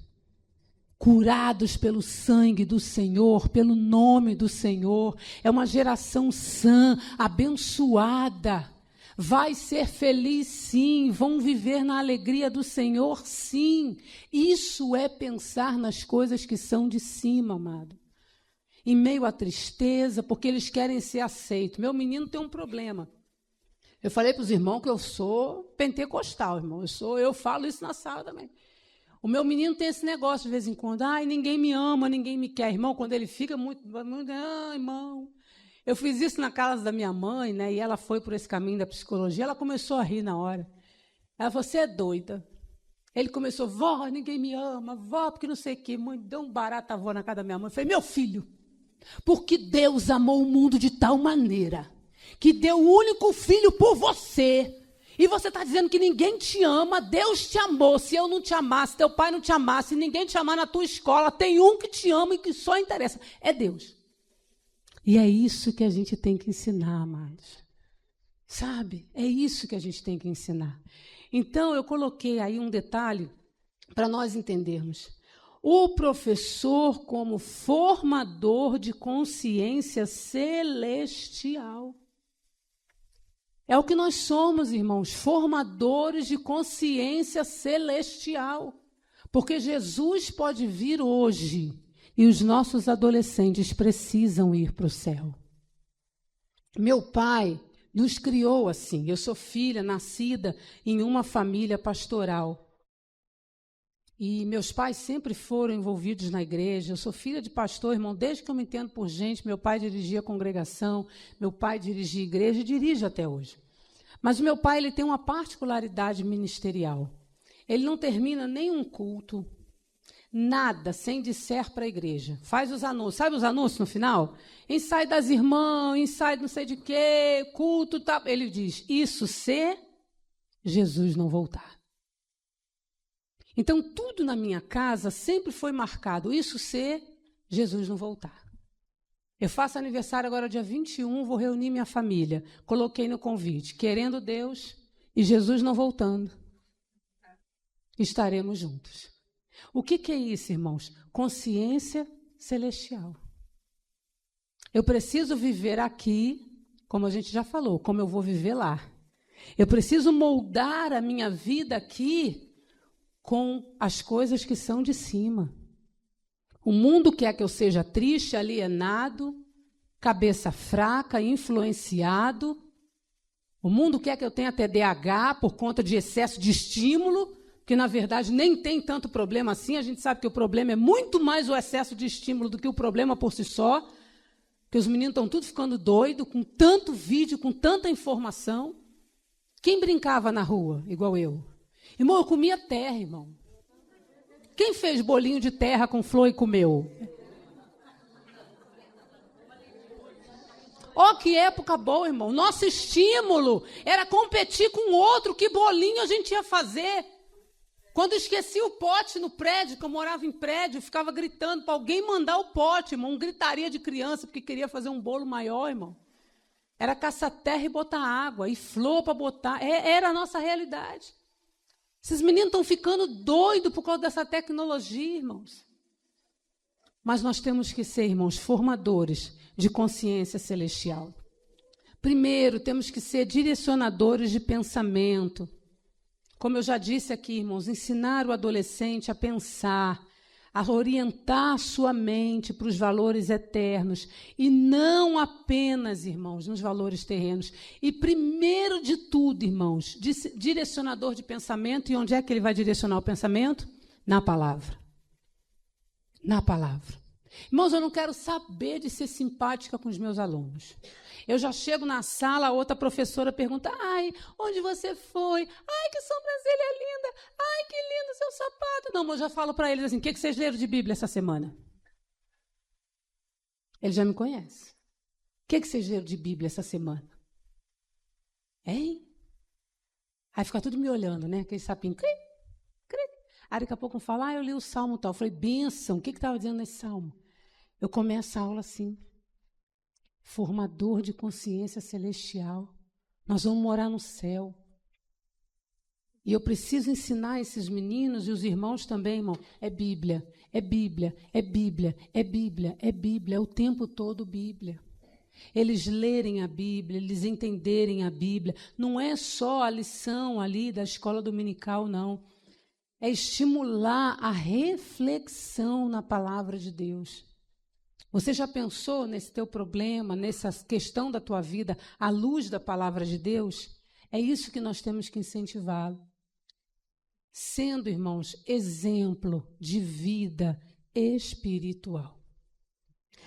curados pelo sangue do Senhor, pelo nome do Senhor. É uma geração sã, abençoada. Vai ser feliz, sim. Vão viver na alegria do Senhor, sim. Isso é pensar nas coisas que são de cima, amado. Em meio à tristeza, porque eles querem ser aceitos. Meu menino tem um problema. Eu falei para os irmãos que eu sou pentecostal, irmão. Eu falo isso na sala também. O meu menino tem esse negócio de vez em quando. Ai, ninguém me ama, ninguém me quer. Irmão, quando ele fica muito irmão. Eu fiz isso na casa da minha mãe, né? E ela foi por esse caminho da psicologia. Ela começou a rir na hora. Ela falou, você é doida. Ele começou, vó, ninguém me ama. Vó, porque não sei o quê. Mãe, deu um barato avó na casa da minha mãe. Eu falei, meu filho, porque Deus amou o mundo de tal maneira que deu o único filho por você. E você está dizendo que ninguém te ama, Deus te amou. Se eu não te amasse, teu pai não te amasse, se ninguém te amar na tua escola, tem um que te ama e que só interessa. É Deus. E é isso que a gente tem que ensinar, amados. Sabe? É isso que a gente tem que ensinar. Então, eu coloquei aí um detalhe para nós entendermos. O professor como formador de consciência celestial. É o que nós somos, irmãos, formadores de consciência celestial. Porque Jesus pode vir hoje e os nossos adolescentes precisam ir para o céu. Meu pai nos criou assim. Eu sou filha nascida em uma família pastoral. E meus pais sempre foram envolvidos na igreja. Eu sou filha de pastor, irmão, desde que eu me entendo por gente. Meu pai dirigia a congregação, meu pai dirigia a igreja e dirige até hoje. Mas o meu pai ele tem uma particularidade ministerial. Ele não termina nenhum culto, nada, sem disser para a igreja. Faz os anúncios. Sabe os anúncios no final? Ensaio das irmãs, ensaio não sei de quê, culto. Tá. Ele diz, isso se Jesus não voltar. Então, tudo na minha casa sempre foi marcado, isso se Jesus não voltar. Eu faço aniversário agora dia 21, vou reunir minha família. Coloquei no convite, querendo Deus e Jesus não voltando, estaremos juntos. O que é isso, irmãos? Consciência celestial. Eu preciso viver aqui, como a gente já falou, como eu vou viver lá. Eu preciso moldar a minha vida aqui com as coisas que são de cima. O mundo quer que eu seja triste, alienado, cabeça fraca, influenciado. O mundo quer que eu tenha TDAH por conta de excesso de estímulo, que na verdade nem tem tanto problema assim. A gente sabe que o problema é muito mais o excesso de estímulo do que o problema por si só. Que os meninos estão tudo ficando doidos, com tanto vídeo, com tanta informação. Quem brincava na rua, igual eu? Irmão, eu comia terra, irmão. Quem fez bolinho de terra com flor e comeu? Oh, que época boa, irmão. Nosso estímulo era competir com o outro, que bolinho a gente ia fazer. Quando esquecia o pote no prédio, que eu morava em prédio, eu ficava gritando para alguém mandar o pote, irmão. Gritaria de criança, porque queria fazer um bolo maior, irmão. Era caçar terra e botar água, e flor para botar. Era a nossa realidade. Esses meninos estão ficando doidos por causa dessa tecnologia, irmãos. Mas nós temos que ser, irmãos, formadores de consciência celestial. Primeiro, temos que ser direcionadores de pensamento. Como eu já disse aqui, irmãos, ensinar o adolescente a pensar, a orientar sua mente para os valores eternos e não apenas, irmãos, nos valores terrenos. E primeiro de tudo, irmãos, direcionador de pensamento. E onde é que ele vai direcionar o pensamento? Na palavra. Na palavra. Irmãos, eu não quero saber de ser simpática com os meus alunos. Eu já chego na sala, a outra professora pergunta: ai, onde você foi? Ai, que sobrancelha linda! Ai, que lindo seu sapato! Não, mas eu já falo para eles assim: o que vocês leram de Bíblia essa semana? Eles já me conhecem. O que vocês leram de Bíblia essa semana? Hein? Aí fica tudo me olhando, né? Aquele sapinho. Cri, cri. Aí daqui a pouco fala: eu li o salmo tal. Eu falei: bênção, o que estava dizendo nesse salmo? Eu começo a aula assim. Formador de consciência celestial. Nós vamos morar no céu. E eu preciso ensinar esses meninos e os irmãos também, irmão. É Bíblia, é Bíblia, é Bíblia, é Bíblia, é Bíblia, é o tempo todo Bíblia. Eles lerem a Bíblia, eles entenderem a Bíblia. Não é só a lição ali da escola dominical, não. É estimular a reflexão na palavra de Deus. Você já pensou nesse teu problema, nessa questão da tua vida, à luz da palavra de Deus? É isso que nós temos que incentivá-lo. Sendo, irmãos, exemplo de vida espiritual.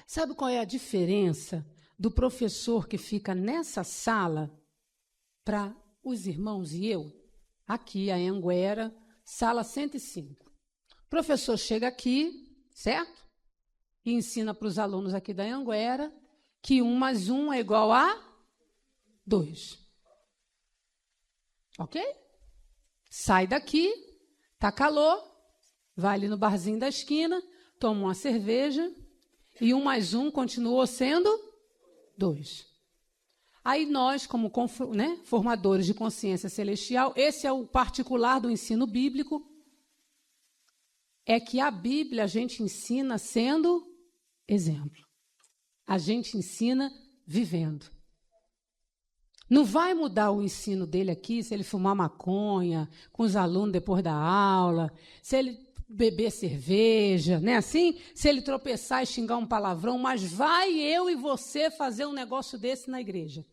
Sabe qual é a diferença do professor que fica nessa sala para os irmãos e eu? Aqui, a Anhanguera, sala 105. O professor chega aqui, certo? E ensina para os alunos aqui da Anhanguera que 1 mais 1 é igual a 2. Ok? Sai daqui, tá calor, vai ali no barzinho da esquina, toma uma cerveja e 1 mais 1 continuou sendo 2. Aí nós, como formadores de consciência celestial, esse é o particular do ensino bíblico, é que a Bíblia a gente ensina sendo exemplo. A gente ensina vivendo. Não vai mudar o ensino dele aqui se ele fumar maconha com os alunos depois da aula, se ele beber cerveja, né? Assim, se ele tropeçar e xingar um palavrão, mas vai eu e você fazer um negócio desse na igreja.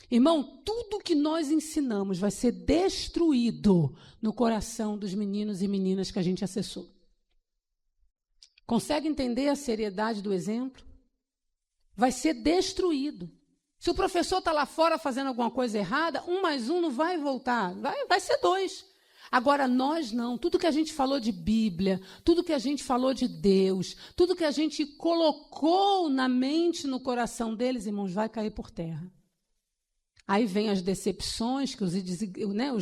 Irmão, tudo que nós ensinamos vai ser destruído no coração dos meninos e meninas que a gente acessou. Consegue entender a seriedade do exemplo? Vai ser destruído. Se o professor está lá fora fazendo alguma coisa errada, 1 mais 1 não vai voltar, vai ser 2. Agora, nós não. Tudo que a gente falou de Bíblia, tudo que a gente falou de Deus, tudo que a gente colocou na mente, no coração deles, irmãos, vai cair por terra. Aí vem as decepções que os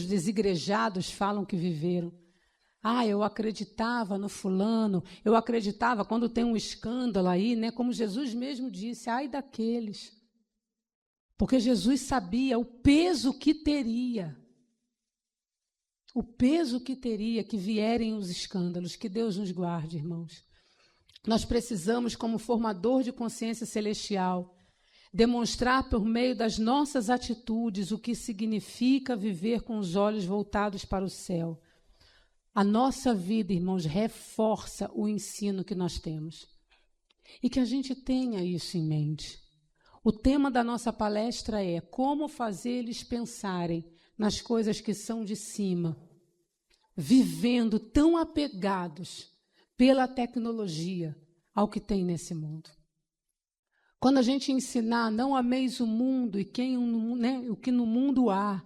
desigrejados falam que viveram. Ah, eu acreditava no fulano, eu acreditava quando tem um escândalo aí, né? Como Jesus mesmo disse, ai daqueles. Porque Jesus sabia o peso que teria. O peso que teria que vierem os escândalos. Que Deus nos guarde, irmãos. Nós precisamos, como formador de consciência celestial, demonstrar por meio das nossas atitudes o que significa viver com os olhos voltados para o céu. A nossa vida, irmãos, reforça o ensino que nós temos. E que a gente tenha isso em mente. O tema da nossa palestra é como fazer eles pensarem nas coisas que são de cima, vivendo tão apegados pela tecnologia ao que tem nesse mundo. Quando a gente ensinar, não ameis o mundo e o que no mundo há,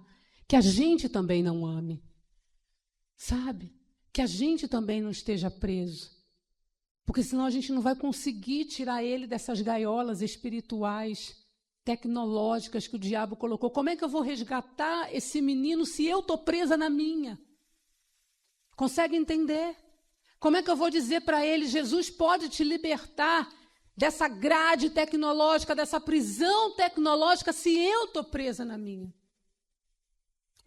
que a gente também não ame. Sabe? Que a gente também não esteja preso. Porque senão a gente não vai conseguir tirar ele dessas gaiolas espirituais, tecnológicas que o diabo colocou. Como é que eu vou resgatar esse menino se eu estou presa na minha? Consegue entender? Como é que eu vou dizer para ele, Jesus pode te libertar dessa grade tecnológica, dessa prisão tecnológica, se eu estou presa na minha?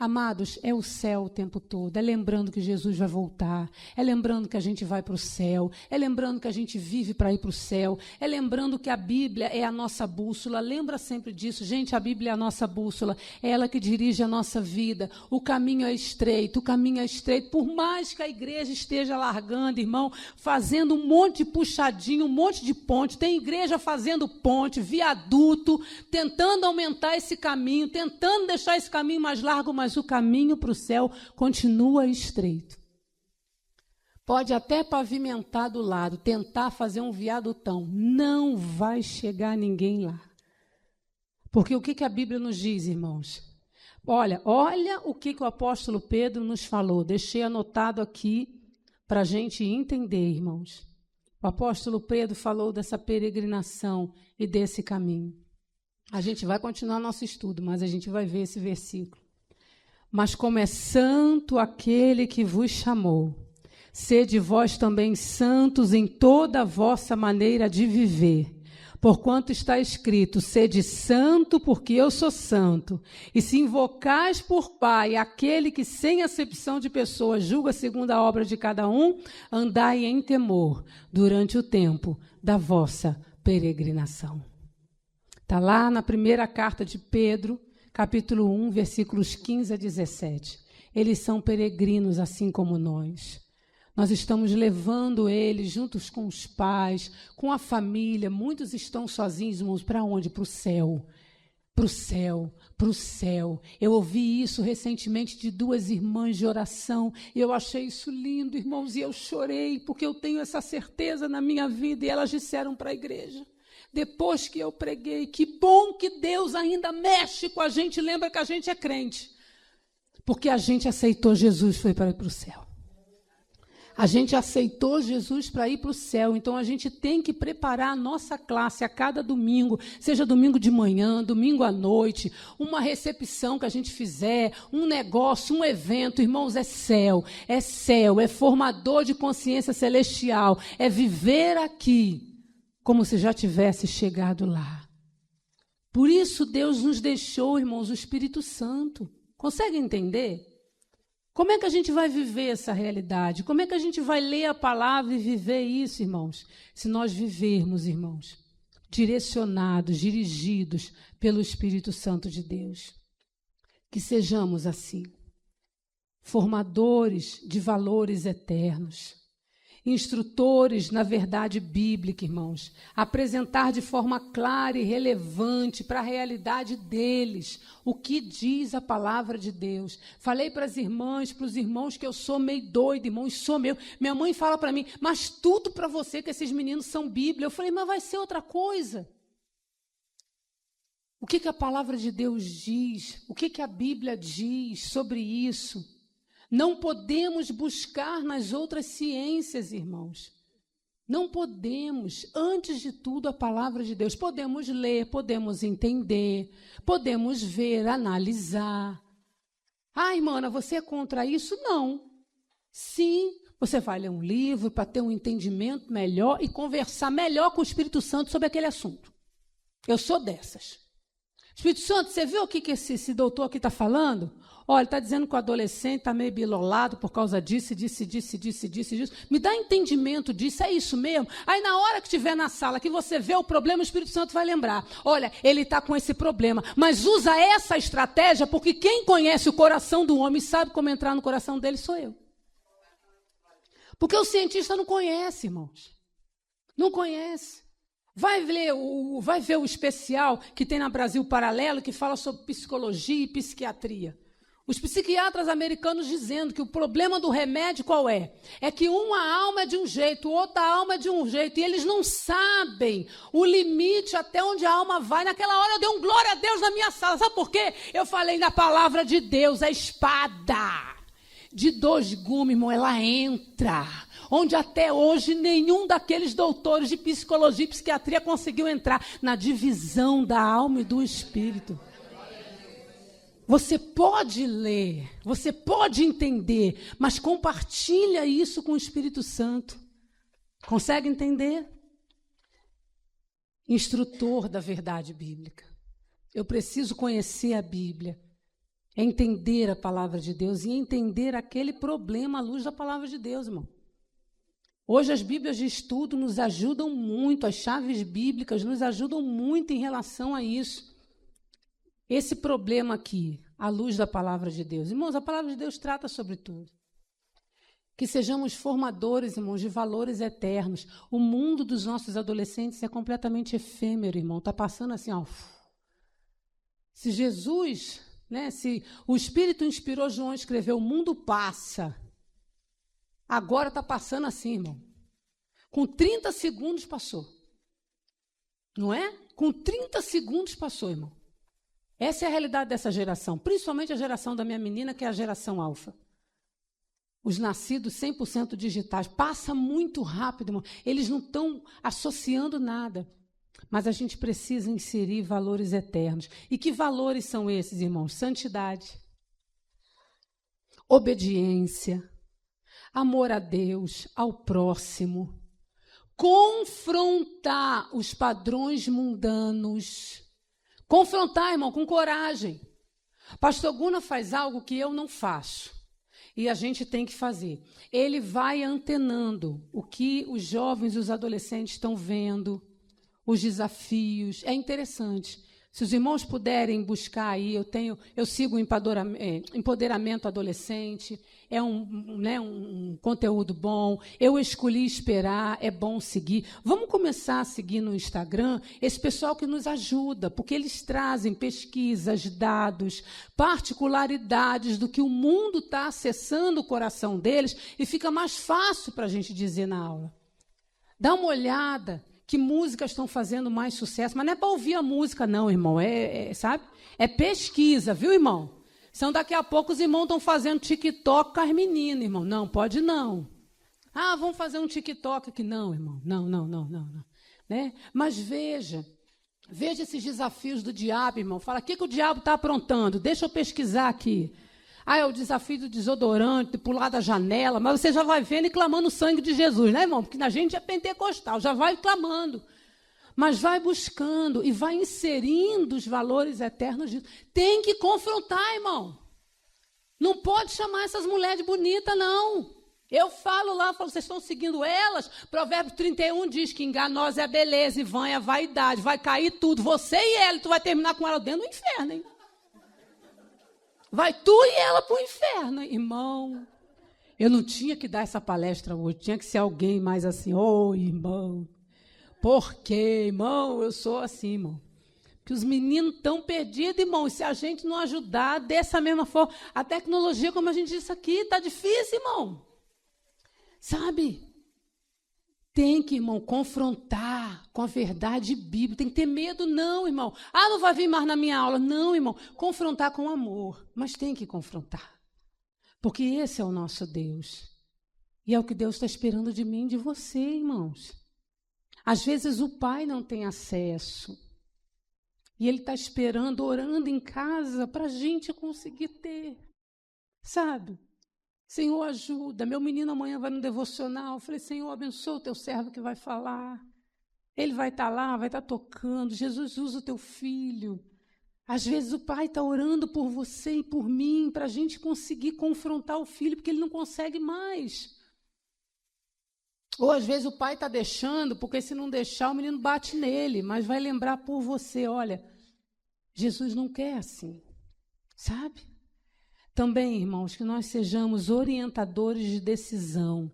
Amados, é o céu o tempo todo, é lembrando que Jesus vai voltar, é lembrando que a gente vai para o céu, é lembrando que a gente vive para ir para o céu, é lembrando que a Bíblia é a nossa bússola. Lembra sempre disso, gente, a Bíblia é a nossa bússola, é ela que dirige a nossa vida. O caminho é estreito, por mais que a igreja esteja largando, irmão, fazendo um monte de puxadinho, um monte de ponte, tem igreja fazendo ponte, viaduto, tentando aumentar esse caminho, tentando deixar esse caminho mais largo, mas o caminho para o céu continua estreito. Pode até pavimentar do lado, tentar fazer um viadutão, não vai chegar ninguém lá. Porque o que a Bíblia nos diz, irmãos? Olha o que o apóstolo Pedro nos falou. Deixei anotado aqui para a gente entender, irmãos. O apóstolo Pedro falou dessa peregrinação e desse caminho. A gente vai continuar nosso estudo, mas a gente vai ver esse versículo. Mas como é santo aquele que vos chamou, sede vós também santos em toda a vossa maneira de viver. Porquanto está escrito, sede santo, porque eu sou santo. E se invocais por Pai aquele que sem acepção de pessoas julga segundo a obra de cada um, andai em temor durante o tempo da vossa peregrinação. Está lá na primeira carta de Pedro, capítulo 1, versículos 15 a 17. Eles são peregrinos assim como nós. Nós estamos levando eles juntos com os pais, com a família. Muitos estão sozinhos, irmãos, para onde? Para o céu. Para o céu, para o céu. Eu ouvi isso recentemente de duas irmãs de oração. E eu achei isso lindo, irmãos, e eu chorei, porque eu tenho essa certeza na minha vida. E elas disseram para a igreja, depois que eu preguei, que bom que Deus ainda mexe com a gente, lembra que a gente é crente. Porque a gente aceitou Jesus, foi para ir para o céu. A gente aceitou Jesus para ir para o céu, então a gente tem que preparar a nossa classe a cada domingo, seja domingo de manhã, domingo à noite, uma recepção que a gente fizer, um negócio, um evento, irmãos, é céu, é formador de consciência celestial, é viver aqui como se já tivesse chegado lá. Por isso Deus nos deixou, irmãos, o Espírito Santo. Consegue entender? Como é que a gente vai viver essa realidade? Como é que a gente vai ler a palavra e viver isso, irmãos? Se nós vivermos, irmãos, direcionados, dirigidos pelo Espírito Santo de Deus. Que sejamos assim, formadores de valores eternos, instrutores na verdade bíblica, irmãos, apresentar de forma clara e relevante para a realidade deles o que diz a palavra de Deus. Falei para as irmãs, para os irmãos que eu sou meio doido, irmãos, sou meu. Minha mãe fala para mim, mas tudo para você que esses meninos são Bíblia. Eu falei, mas vai ser outra coisa. O que a palavra de Deus diz? O que a Bíblia diz sobre isso? Não podemos buscar nas outras ciências, irmãos. Não podemos. Antes de tudo, a palavra de Deus. Podemos ler, podemos entender, podemos ver, analisar. Ah, irmã, você é contra isso? Não. Sim, você vai ler um livro para ter um entendimento melhor e conversar melhor com o Espírito Santo sobre aquele assunto. Eu sou dessas. Espírito Santo, você viu o que esse doutor aqui está falando? Olha, ele está dizendo que o adolescente está meio bilolado por causa disso. Me dá entendimento disso, é isso mesmo? Aí, na hora que estiver na sala, que você vê o problema, o Espírito Santo vai lembrar. Olha, ele está com esse problema, mas usa essa estratégia, porque quem conhece o coração do homem sabe como entrar no coração dele sou eu. Porque o cientista não conhece, irmãos. Não conhece. Vai ver o especial que tem na Brasil Paralelo, que fala sobre psicologia e psiquiatria. Os psiquiatras americanos dizendo que o problema do remédio qual é? É que uma alma é de um jeito, outra alma é de um jeito, e eles não sabem o limite até onde a alma vai. Naquela hora eu dei um glória a Deus na minha sala. Sabe por quê? Eu falei na palavra de Deus, a espada de 2 gumes, irmão, ela entra onde até hoje nenhum daqueles doutores de psicologia e psiquiatria conseguiu entrar, na divisão da alma e do espírito. Você pode ler, você pode entender, mas compartilha isso com o Espírito Santo. Consegue entender? Instrutor da verdade bíblica. Eu preciso conhecer a Bíblia, entender a palavra de Deus e entender aquele problema à luz da palavra de Deus, irmão. Hoje as Bíblias de estudo nos ajudam muito, as chaves bíblicas nos ajudam muito em relação a isso. Esse problema aqui, à luz da palavra de Deus. Irmãos, a palavra de Deus trata sobre tudo. Que sejamos formadores, irmãos, de valores eternos. O mundo dos nossos adolescentes é completamente efêmero, irmão. Está passando assim, ó. Se Jesus, se o Espírito inspirou João a escrever, o mundo passa. Agora está passando assim, irmão. Com 30 segundos passou. Não é? Com 30 segundos passou, irmão. Essa é a realidade dessa geração, principalmente a geração da minha menina, que é a geração alfa. Os nascidos 100% digitais. Passa muito rápido, irmão. Eles não estão associando nada. Mas a gente precisa inserir valores eternos. E que valores são esses, irmãos? Santidade, obediência, amor a Deus, ao próximo, confrontar os padrões mundanos. Confrontar, irmão, com coragem. Pastor Guna faz algo que eu não faço. E a gente tem que fazer. Ele vai antenando o que os jovens e os adolescentes estão vendo, os desafios. É interessante. Se os irmãos puderem buscar aí, eu sigo o Empoderamento Adolescente, é um conteúdo bom, eu escolhi esperar, é bom seguir. Vamos começar a seguir no Instagram esse pessoal que nos ajuda, porque eles trazem pesquisas, dados, particularidades do que o mundo está acessando o coração deles e fica mais fácil para a gente dizer na aula. Dá uma olhada. Que músicas estão fazendo mais sucesso, mas não é para ouvir a música, não, irmão, sabe? É pesquisa, viu, irmão? Senão daqui a pouco os irmãos estão fazendo TikTok com as meninas, irmão. Não, pode não. Ah, vamos fazer um TikTok aqui. Não, irmão, não. Né? Mas veja esses desafios do diabo, irmão. Fala, o que o diabo está aprontando? Deixa eu pesquisar aqui. Ah, é o desafio do desodorante, de pular da janela, mas você já vai vendo e clamando o sangue de Jesus, né, irmão? Porque a gente é pentecostal, já vai clamando. Mas vai buscando e vai inserindo os valores eternos disso. Tem que confrontar, irmão. Não pode chamar essas mulheres de bonita, não. Eu falo, vocês estão seguindo elas? Provérbio 31 diz que enganosa é a beleza e vã é a vaidade. Vai cair tudo, você e ela, tu vai terminar com ela dentro do inferno, hein? Vai tu e ela para o inferno, irmão. Eu não tinha que dar essa palestra hoje, tinha que ser alguém mais assim, irmão. Por quê, irmão? Eu sou assim, irmão. Que os meninos estão perdidos, irmão. E se a gente não ajudar dessa mesma forma, a tecnologia, como a gente disse aqui, está difícil, irmão. Sabe? Tem que, irmão, confrontar com a verdade bíblica. Tem que ter medo, não, irmão. Ah, não vai vir mais na minha aula. Não, irmão. Confrontar com amor. Mas tem que confrontar. Porque esse é o nosso Deus. E é o que Deus está esperando de mim e de você, irmãos. Às vezes o pai não tem acesso. E ele está esperando, orando em casa, para a gente conseguir ter. Sabe? Senhor, ajuda. Meu menino amanhã vai no devocional. Eu falei, Senhor, abençoa o teu servo que vai falar. Ele vai estar lá, vai estar tocando. Jesus, usa o teu filho. Às vezes o pai está orando por você e por mim, para a gente conseguir confrontar o filho, porque ele não consegue mais. Ou às vezes o pai está deixando, porque se não deixar, o menino bate nele, mas vai lembrar por você, olha, Jesus não quer assim, sabe? Também, irmãos, que nós sejamos orientadores de decisão.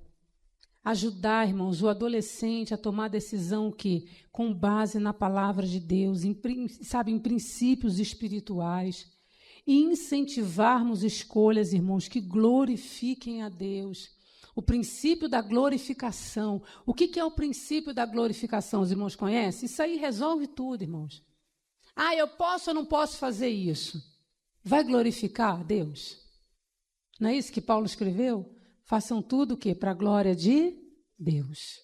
Ajudar, irmãos, o adolescente a tomar decisão que, com base na palavra de Deus, em princípios espirituais, e incentivarmos escolhas, irmãos, que glorifiquem a Deus. O princípio da glorificação. O que é o princípio da glorificação? Os irmãos conhecem? Isso aí resolve tudo, irmãos. Eu posso ou não posso fazer isso? Vai glorificar a Deus? Não é isso que Paulo escreveu? Façam tudo o quê? Para a glória de Deus.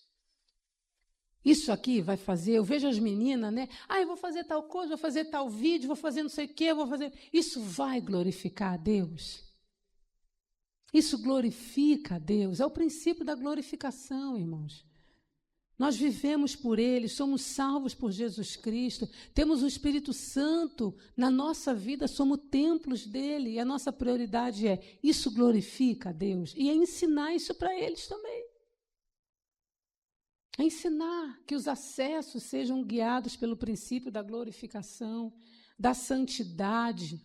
Isso aqui vai fazer, eu vejo as meninas, né? Eu vou fazer tal coisa, vou fazer tal vídeo, vou fazer não sei o quê, vou fazer... Isso vai glorificar a Deus? Isso glorifica a Deus? É o princípio da glorificação, irmãos. Nós vivemos por Ele, somos salvos por Jesus Cristo, temos o Espírito Santo na nossa vida, somos templos dEle, e a nossa prioridade é, isso glorifica a Deus, e é ensinar isso para eles também. É ensinar que os acessos sejam guiados pelo princípio da glorificação, da santidade,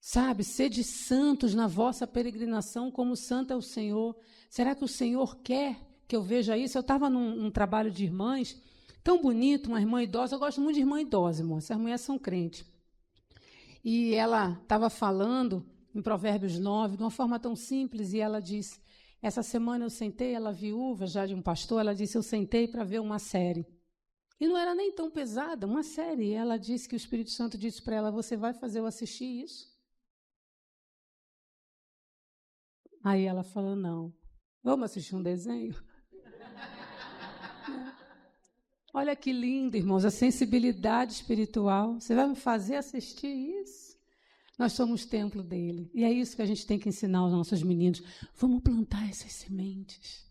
sabe? Sede santos na vossa peregrinação, como santo é o Senhor. Será que o Senhor quer que eu veja isso? Eu estava num trabalho de irmãs, tão bonito, uma irmã idosa. Eu gosto muito de irmã idosa, irmão. Essas mulheres são crentes. E ela estava falando em Provérbios 9, de uma forma tão simples, e ela disse, essa semana eu sentei, ela viúva já de um pastor, ela disse, eu sentei para ver uma série. E não era nem tão pesada, uma série. E ela disse que o Espírito Santo disse para ela, você vai fazer eu assistir isso? Aí ela falou, não. Vamos assistir um desenho? Olha que lindo, irmãos, a sensibilidade espiritual. Você vai me fazer assistir isso? Nós somos templo dele. E é isso que a gente tem que ensinar aos nossos meninos. Vamos plantar essas sementes.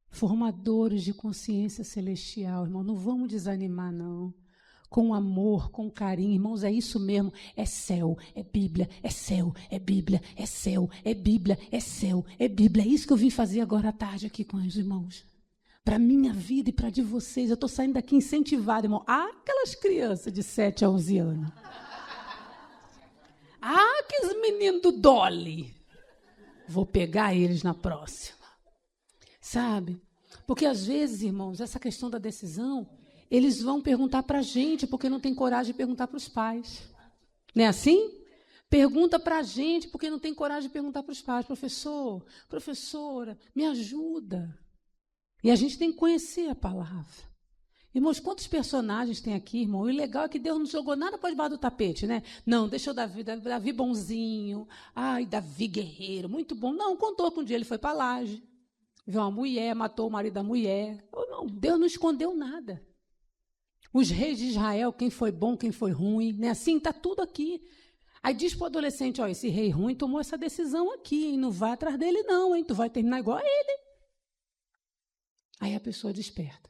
Formadores de consciência celestial, irmão. Não vamos desanimar, não. Com amor, com carinho. Irmãos, é isso mesmo. É céu, é Bíblia, é céu, é Bíblia, é céu, é Bíblia, é céu, é Bíblia. É isso que eu vim fazer agora à tarde aqui com os irmãos. Para a minha vida e para a de vocês. Eu estou saindo daqui incentivada, irmão. Aquelas crianças de 7 a 11 anos. Aqueles meninos do Dolly. Vou pegar eles na próxima. Sabe? Porque às vezes, irmãos, essa questão da decisão, eles vão perguntar para a gente, porque não tem coragem de perguntar para os pais. Não é assim? Pergunta para a gente, porque não tem coragem de perguntar para os pais. Professor, professora, me ajuda. E a gente tem que conhecer a palavra. Irmãos, quantos personagens tem aqui, irmão? O legal é que Deus não jogou nada para debaixo do tapete, né? Não, deixou Davi bonzinho. Davi guerreiro, muito bom. Não, contou que um dia ele foi para a laje. Viu uma mulher, matou o marido da mulher. Não, Deus não escondeu nada. Os reis de Israel, quem foi bom, quem foi ruim, né? Assim, está tudo aqui. Aí diz para o adolescente, esse rei ruim tomou essa decisão aqui, hein? Não vai atrás dele não, hein? Tu vai terminar igual a ele. Aí a pessoa desperta.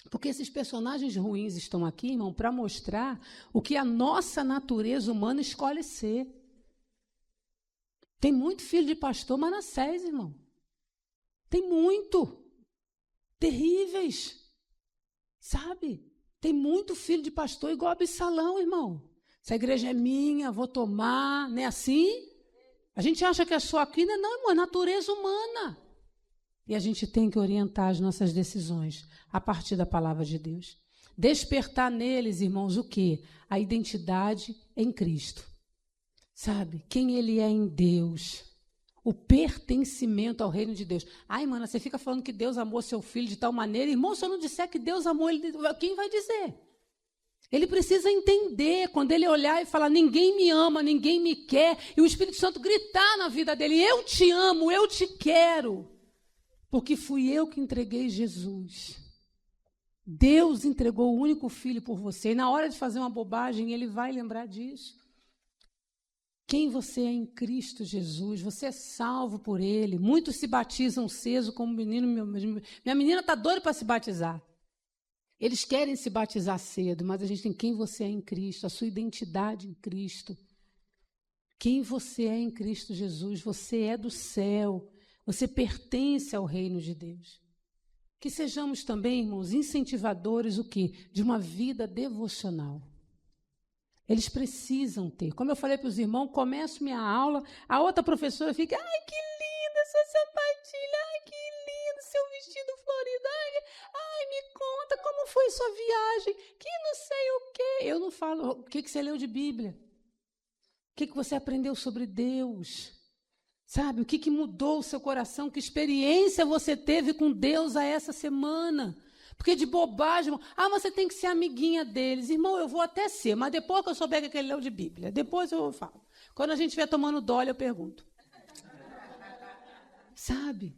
Porque esses personagens ruins estão aqui, irmão, para mostrar o que a nossa natureza humana escolhe ser. Tem muito filho de pastor Manassés, irmão. Tem muito. Terríveis. Sabe? Tem muito filho de pastor igual a Absalão, irmão. Essa igreja é minha, vou tomar, não é assim? A gente acha que é só aqui, não, irmão, é natureza humana. E a gente tem que orientar as nossas decisões a partir da palavra de Deus. Despertar neles, irmãos, o quê? A identidade em Cristo. Sabe? Quem ele é em Deus. O pertencimento ao reino de Deus. Mano, você fica falando que Deus amou seu filho de tal maneira. Irmão, se eu não disser que Deus amou ele, quem vai dizer? Ele precisa entender, quando ele olhar e falar, ninguém me ama, ninguém me quer, e o Espírito Santo gritar na vida dele, eu te amo, eu te quero. Porque fui eu que entreguei Jesus. Deus entregou o único filho por você. E na hora de fazer uma bobagem, ele vai lembrar disso. Quem você é em Cristo Jesus, você é salvo por Ele. Muitos se batizam cedo como menino. Minha menina está doida para se batizar. Eles querem se batizar cedo, mas a gente tem quem você é em Cristo, a sua identidade em Cristo. Quem você é em Cristo Jesus, você é do céu, você pertence ao reino de Deus. Que sejamos também, irmãos, incentivadores o quê? De uma vida devocional. Eles precisam ter. Como eu falei para os irmãos, começo minha aula, a outra professora fica, ai, que linda sua sapatilha, ai, que lindo seu vestido florido, ai, me conta como foi sua viagem, que não sei o quê. Eu não falo, o que você leu de Bíblia? O que você aprendeu sobre Deus? Sabe, o que mudou o seu coração? Que experiência você teve com Deus a essa semana? Porque de bobagem, você tem que ser amiguinha deles. Irmão, eu vou até ser, mas depois que eu souber que ele leu de Bíblia, depois eu falo. Quando a gente estiver tomando dole, eu pergunto. Sabe?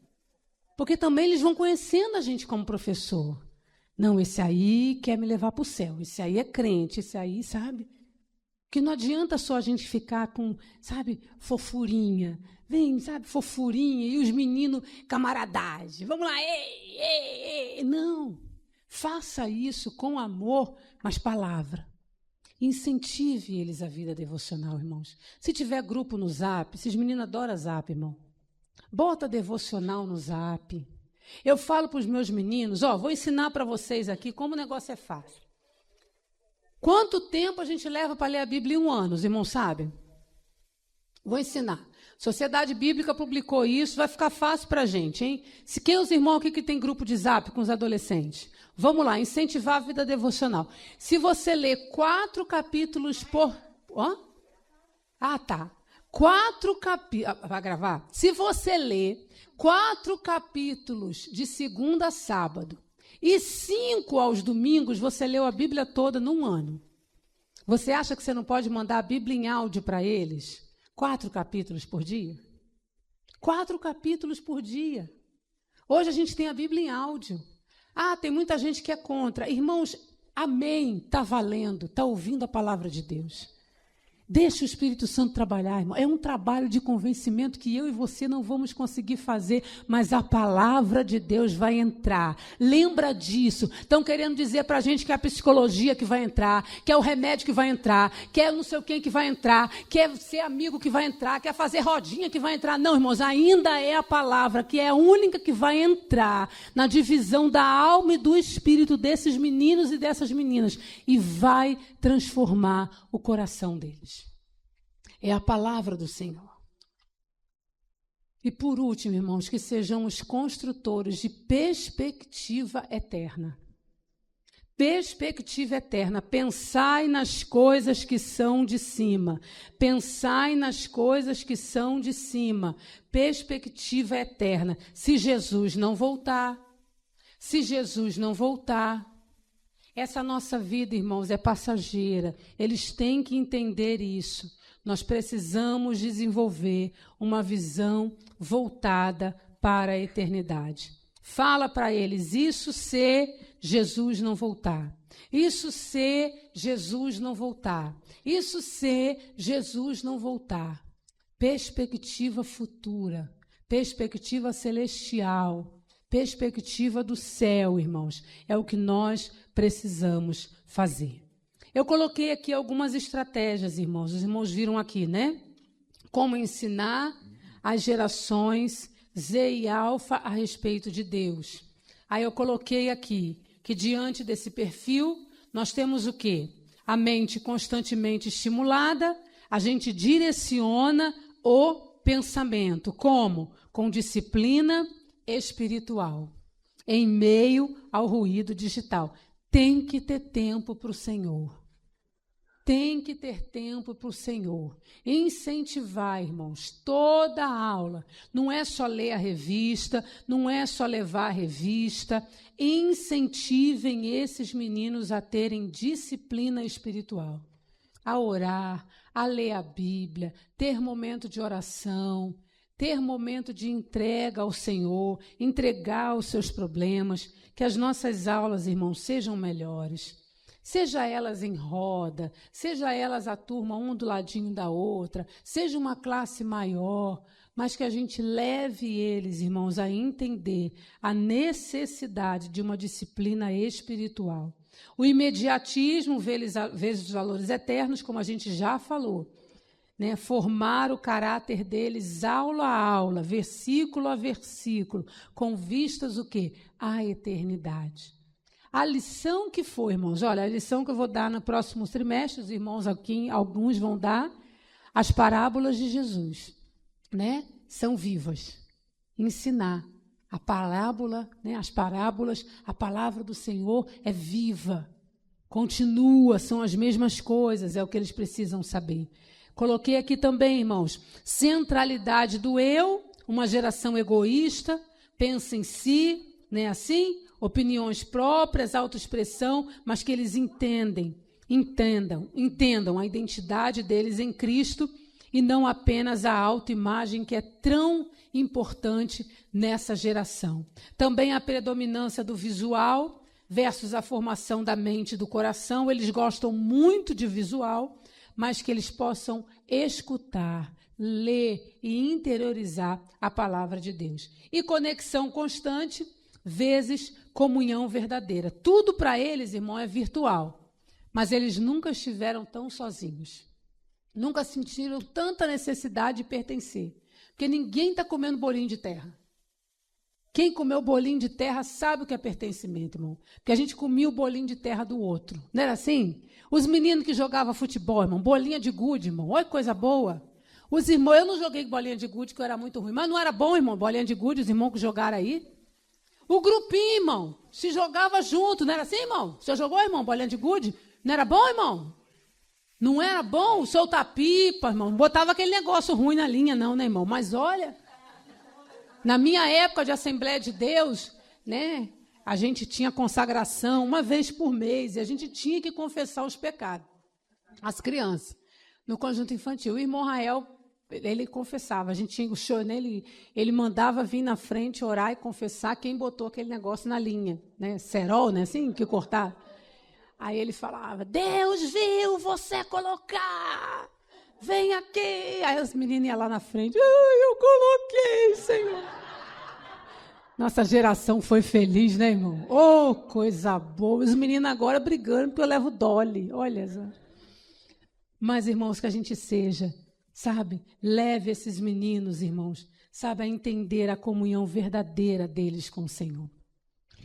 Porque também eles vão conhecendo a gente como professor. Não, esse aí quer me levar para o céu, esse aí é crente, esse aí, sabe? Que não adianta só a gente ficar com, sabe, fofurinha. Vem, sabe, fofurinha, e os meninos, camaradagem. Vamos lá, ei, ei, ei. Não. Faça isso com amor, mas palavra. Incentive eles à vida devocional, irmãos. Se tiver grupo no Zap, esses meninos adoram Zap, irmão. Bota devocional no Zap. Eu falo para os meus meninos, vou ensinar para vocês aqui como o negócio é fácil. Quanto tempo a gente leva para ler a Bíblia em um ano, os irmãos sabem? Vou ensinar. Sociedade Bíblica publicou isso, vai ficar fácil para a gente, hein? Quem é os irmãos aqui que tem grupo de Zap com os adolescentes? Vamos lá, incentivar a vida devocional. Se você ler 4 capítulos por... 4 capítulos... Vai gravar? Se você ler 4 capítulos de segunda a sábado e 5 aos domingos, você leu a Bíblia toda num ano. Você acha que você não pode mandar a Bíblia em áudio para eles? 4 capítulos por dia? 4 capítulos por dia. Hoje a gente tem a Bíblia em áudio. Tem muita gente que é contra. Irmãos, amém, está valendo, está ouvindo a palavra de Deus. Deixa o Espírito Santo trabalhar, irmão. É um trabalho de convencimento que eu e você não vamos conseguir fazer, mas a palavra de Deus vai entrar. Lembra disso. Estão querendo dizer para a gente que é a psicologia que vai entrar, que é o remédio que vai entrar, que é não sei o quem que vai entrar, que é ser amigo que vai entrar, que é fazer rodinha que vai entrar. Não, irmãos, ainda é a palavra que é a única que vai entrar na divisão da alma e do espírito desses meninos e dessas meninas e vai transformar o coração deles. É a palavra do Senhor. E por último, irmãos, que sejamos construtores de perspectiva eterna. Perspectiva eterna. Pensai nas coisas que são de cima. Pensai nas coisas que são de cima. Perspectiva eterna. Se Jesus não voltar, essa nossa vida, irmãos, é passageira. Eles têm que entender isso. Nós precisamos desenvolver uma visão voltada para a eternidade. Fala para eles, isso se Jesus não voltar. Isso se Jesus não voltar. Isso se Jesus não voltar. Perspectiva futura, perspectiva celestial, perspectiva do céu, irmãos. É o que nós precisamos fazer. Eu coloquei aqui algumas estratégias, irmãos. Os irmãos viram aqui, né? Como ensinar as gerações Z e Alfa a respeito de Deus. Aí eu coloquei aqui que diante desse perfil nós temos o quê? A mente constantemente estimulada, a gente direciona o pensamento. Como? Com disciplina espiritual, em meio ao ruído digital. Tem que ter tempo para o Senhor. Tem que ter tempo para o Senhor. Incentivar, irmãos, toda a aula. Não é só ler a revista, não é só levar a revista. Incentivem esses meninos a terem disciplina espiritual. A orar, a ler a Bíblia, ter momento de oração, ter momento de entrega ao Senhor, entregar os seus problemas. Que as nossas aulas, irmãos, sejam melhores. Seja elas em roda, seja elas a turma um do ladinho da outra, seja uma classe maior, mas que a gente leve eles, irmãos, a entender a necessidade de uma disciplina espiritual. O imediatismo vezes os valores eternos, como a gente já falou, né? Formar o caráter deles aula a aula, versículo a versículo, com vistas o quê? À eternidade. A lição que foi, irmãos, olha, a lição que eu vou dar no próximo trimestre, os irmãos aqui, alguns vão dar, as parábolas de Jesus, né? São vivas. Ensinar a parábola, né? As parábolas, a palavra do Senhor é viva, continua, são as mesmas coisas, é o que eles precisam saber. Coloquei aqui também, irmãos, centralidade do eu, uma geração egoísta, pensa em si, né? Assim, opiniões próprias, autoexpressão, mas que eles entendam a identidade deles em Cristo e não apenas a autoimagem que é tão importante nessa geração. Também a predominância do visual versus a formação da mente e do coração. Eles gostam muito de visual, mas que eles possam escutar, ler e interiorizar a palavra de Deus. E conexão constante vezes comunhão verdadeira. Tudo para eles, irmão, é virtual, mas eles nunca estiveram tão sozinhos. Nunca sentiram tanta necessidade de pertencer. Porque ninguém está comendo bolinho de terra. Quem comeu bolinho de terra sabe o que é pertencimento, irmão. Porque a gente comia o bolinho de terra do outro. Não era assim? Os meninos que jogavam futebol, irmão, bolinha de gude, irmão. Olha que coisa boa. Os irmãos, eu não joguei bolinha de gude, que eu era muito ruim. Mas não era bom, irmão, bolinha de gude, os irmãos que jogaram aí. O grupinho, irmão, se jogava junto, não era assim, irmão? Você jogou, irmão, bolinha de gude? Não era bom, irmão? Não era bom? Soltar pipa, irmão. Não botava aquele negócio ruim na linha, não, né, irmão? Mas olha, na minha época de Assembleia de Deus, né, a gente tinha consagração uma vez por mês e a gente tinha que confessar os pecados. As crianças, no conjunto infantil. O irmão Rael, ele confessava, a gente tinha o show nele, ele mandava vir na frente orar e confessar quem botou aquele negócio na linha, né? Cerol, né? Assim, que cortar. Aí ele falava, Deus viu você colocar, vem aqui. Aí as meninas iam lá na frente, eu coloquei, Senhor. Nossa geração foi feliz, né, irmão? Oh, coisa boa. Os meninos agora brigando porque eu levo Dolly, olha só. Mas, irmãos, que a gente seja, sabe, leve esses meninos, irmãos, sabe, a entender a comunhão verdadeira deles com o Senhor.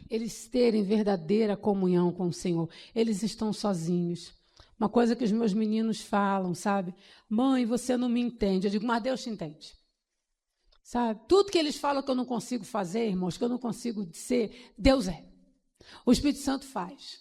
Eles terem verdadeira comunhão com o Senhor. Eles estão sozinhos. Uma coisa que os meus meninos falam, sabe? Mãe, você não me entende. Eu digo, mas Deus te entende. Sabe? Tudo que eles falam que eu não consigo fazer, irmãos, que eu não consigo ser, Deus é. O Espírito Santo faz.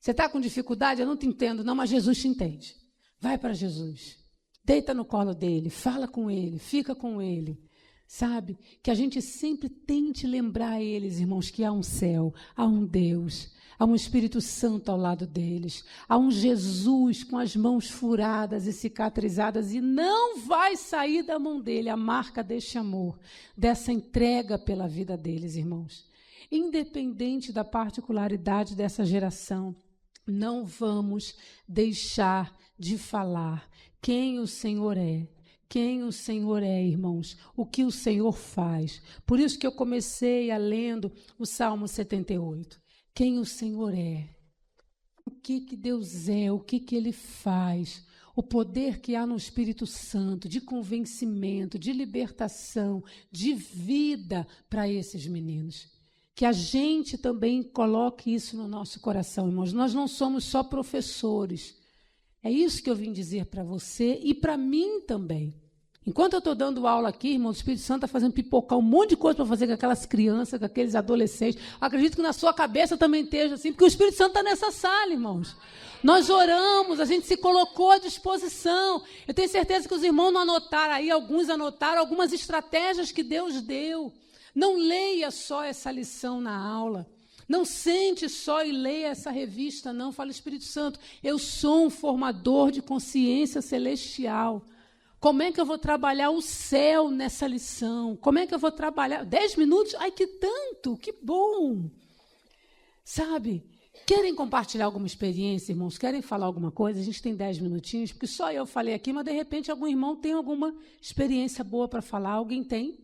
Você está com dificuldade? Eu não te entendo, não, mas Jesus te entende. Vai para Jesus. Deita no colo dele, fala com ele, fica com ele. Sabe? Que a gente sempre tente lembrar a eles, irmãos, que há um céu, há um Deus, há um Espírito Santo ao lado deles, há um Jesus com as mãos furadas e cicatrizadas e não vai sair da mão dele a marca deste amor, dessa entrega pela vida deles, irmãos. Independente da particularidade dessa geração, não vamos deixar de falar quem o Senhor é. Quem o Senhor é, irmãos, o que o Senhor faz. Por isso que eu comecei lendo o Salmo 78. Quem o Senhor é, o que Deus é, o que Ele faz, o poder que há no Espírito Santo, de convencimento, de libertação, de vida para esses meninos. Que a gente também coloque isso no nosso coração, irmãos. Nós não somos só professores. É isso que eu vim dizer para você e para mim também. Enquanto eu estou dando aula aqui, irmão, o Espírito Santo está fazendo pipocar um monte de coisa para fazer com aquelas crianças, com aqueles adolescentes. Acredito que na sua cabeça também esteja assim, porque o Espírito Santo está nessa sala, irmãos. Nós oramos, a gente se colocou à disposição. Eu tenho certeza que os irmãos não anotaram aí, alguns anotaram algumas estratégias que Deus deu. Não leia só essa lição na aula. Não sente só e leia essa revista, não. Fala, Espírito Santo, eu sou um formador de consciência celestial. Como é que eu vou trabalhar o céu nessa lição? Como é que eu vou trabalhar? 10 minutos? Ai, que tanto, que bom! Sabe, Querem compartilhar alguma experiência, irmãos? Querem falar alguma coisa? A gente tem 10 minutinhos, porque só eu falei aqui, mas, de repente, algum irmão tem alguma experiência boa para falar. Alguém tem?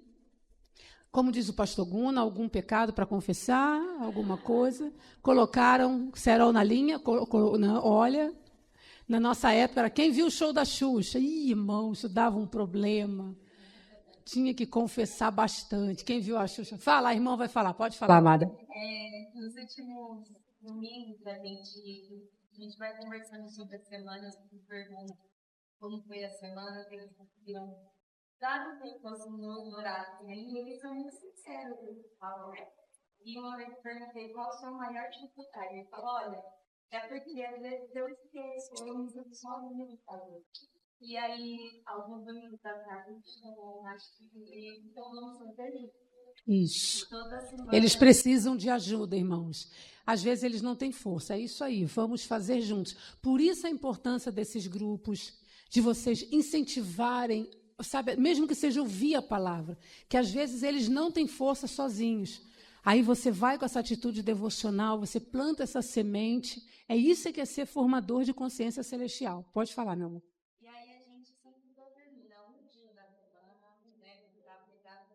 Como diz o pastor Guna, algum pecado para confessar? Alguma coisa? Colocaram cerol na linha? Olha, na nossa época, era quem viu o show da Xuxa? Ih, irmão, isso dava um problema. Tinha que confessar bastante. Quem viu a Xuxa? Fala, a irmã vai falar. Pode falar, amada. Nos últimos domingos, a gente vai conversando sobre a semana, pergunta como foi a semana, eles conseguiram dar um tempo assim no horário, e eles são muito sinceros, eles falam, né? E uma vez eu perguntei qual a sua maior dificuldade. Ele falou, olha, é porque às vezes eu esqueço, eu me sinto sozinho no fazer. E aí, alguns domingos atrás, a gente chamou, acho que então vamos fazer isso. Isso. Eles precisam de ajuda, irmãos. Às vezes eles não têm força. É isso aí, vamos fazer juntos. Por isso a importância desses grupos, de vocês incentivarem, sabe, mesmo que seja ouvir a palavra, que às vezes eles não têm força sozinhos. Aí você vai com essa atitude devocional, você planta essa semente. É isso que é ser formador de consciência celestial. Pode falar, meu amor. E aí a gente sempre determina um dia da semana, né, para pegar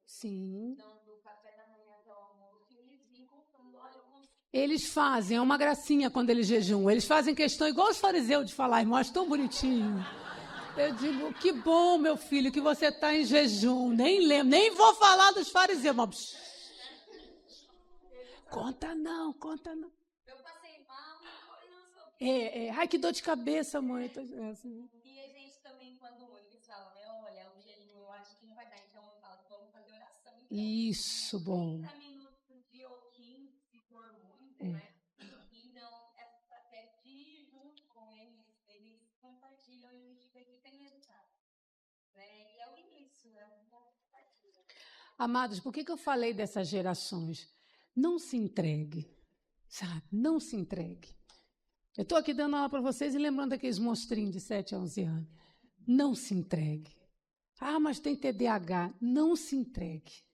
Sim. então, do café da manhã até o almoço, e eles vêm contando, olha, eu consigo. Eles fazem, é uma gracinha quando eles jejuam. Eles fazem questão, igual os fariseus, de falar, irmão, acho tão bonitinho. Eu digo, que bom, meu filho, que você está em jejum. Nem lembro, nem vou falar dos fariseus. Mas... Conta não. Eu passei mal, eu não sou. Ai, que dor de cabeça, mãe. Assim. E a gente também, quando eles falam, né, olha, o jejum eu acho que não vai dar, então eu falo, vamos fazer oração. Então, isso, bom. 30 minutos por dia ou 15, se for muito, né? Então, até de ir junto com eles compartilham e a gente vê que tem resultado. Né? E é o início, né? Amados, por que eu falei dessas gerações? Não se entregue, sabe? Não se entregue. Eu estou aqui dando aula para vocês e lembrando daqueles monstrinhos de 7 a 11 anos. Não se entregue. Ah, mas tem TDAH. Não se entregue,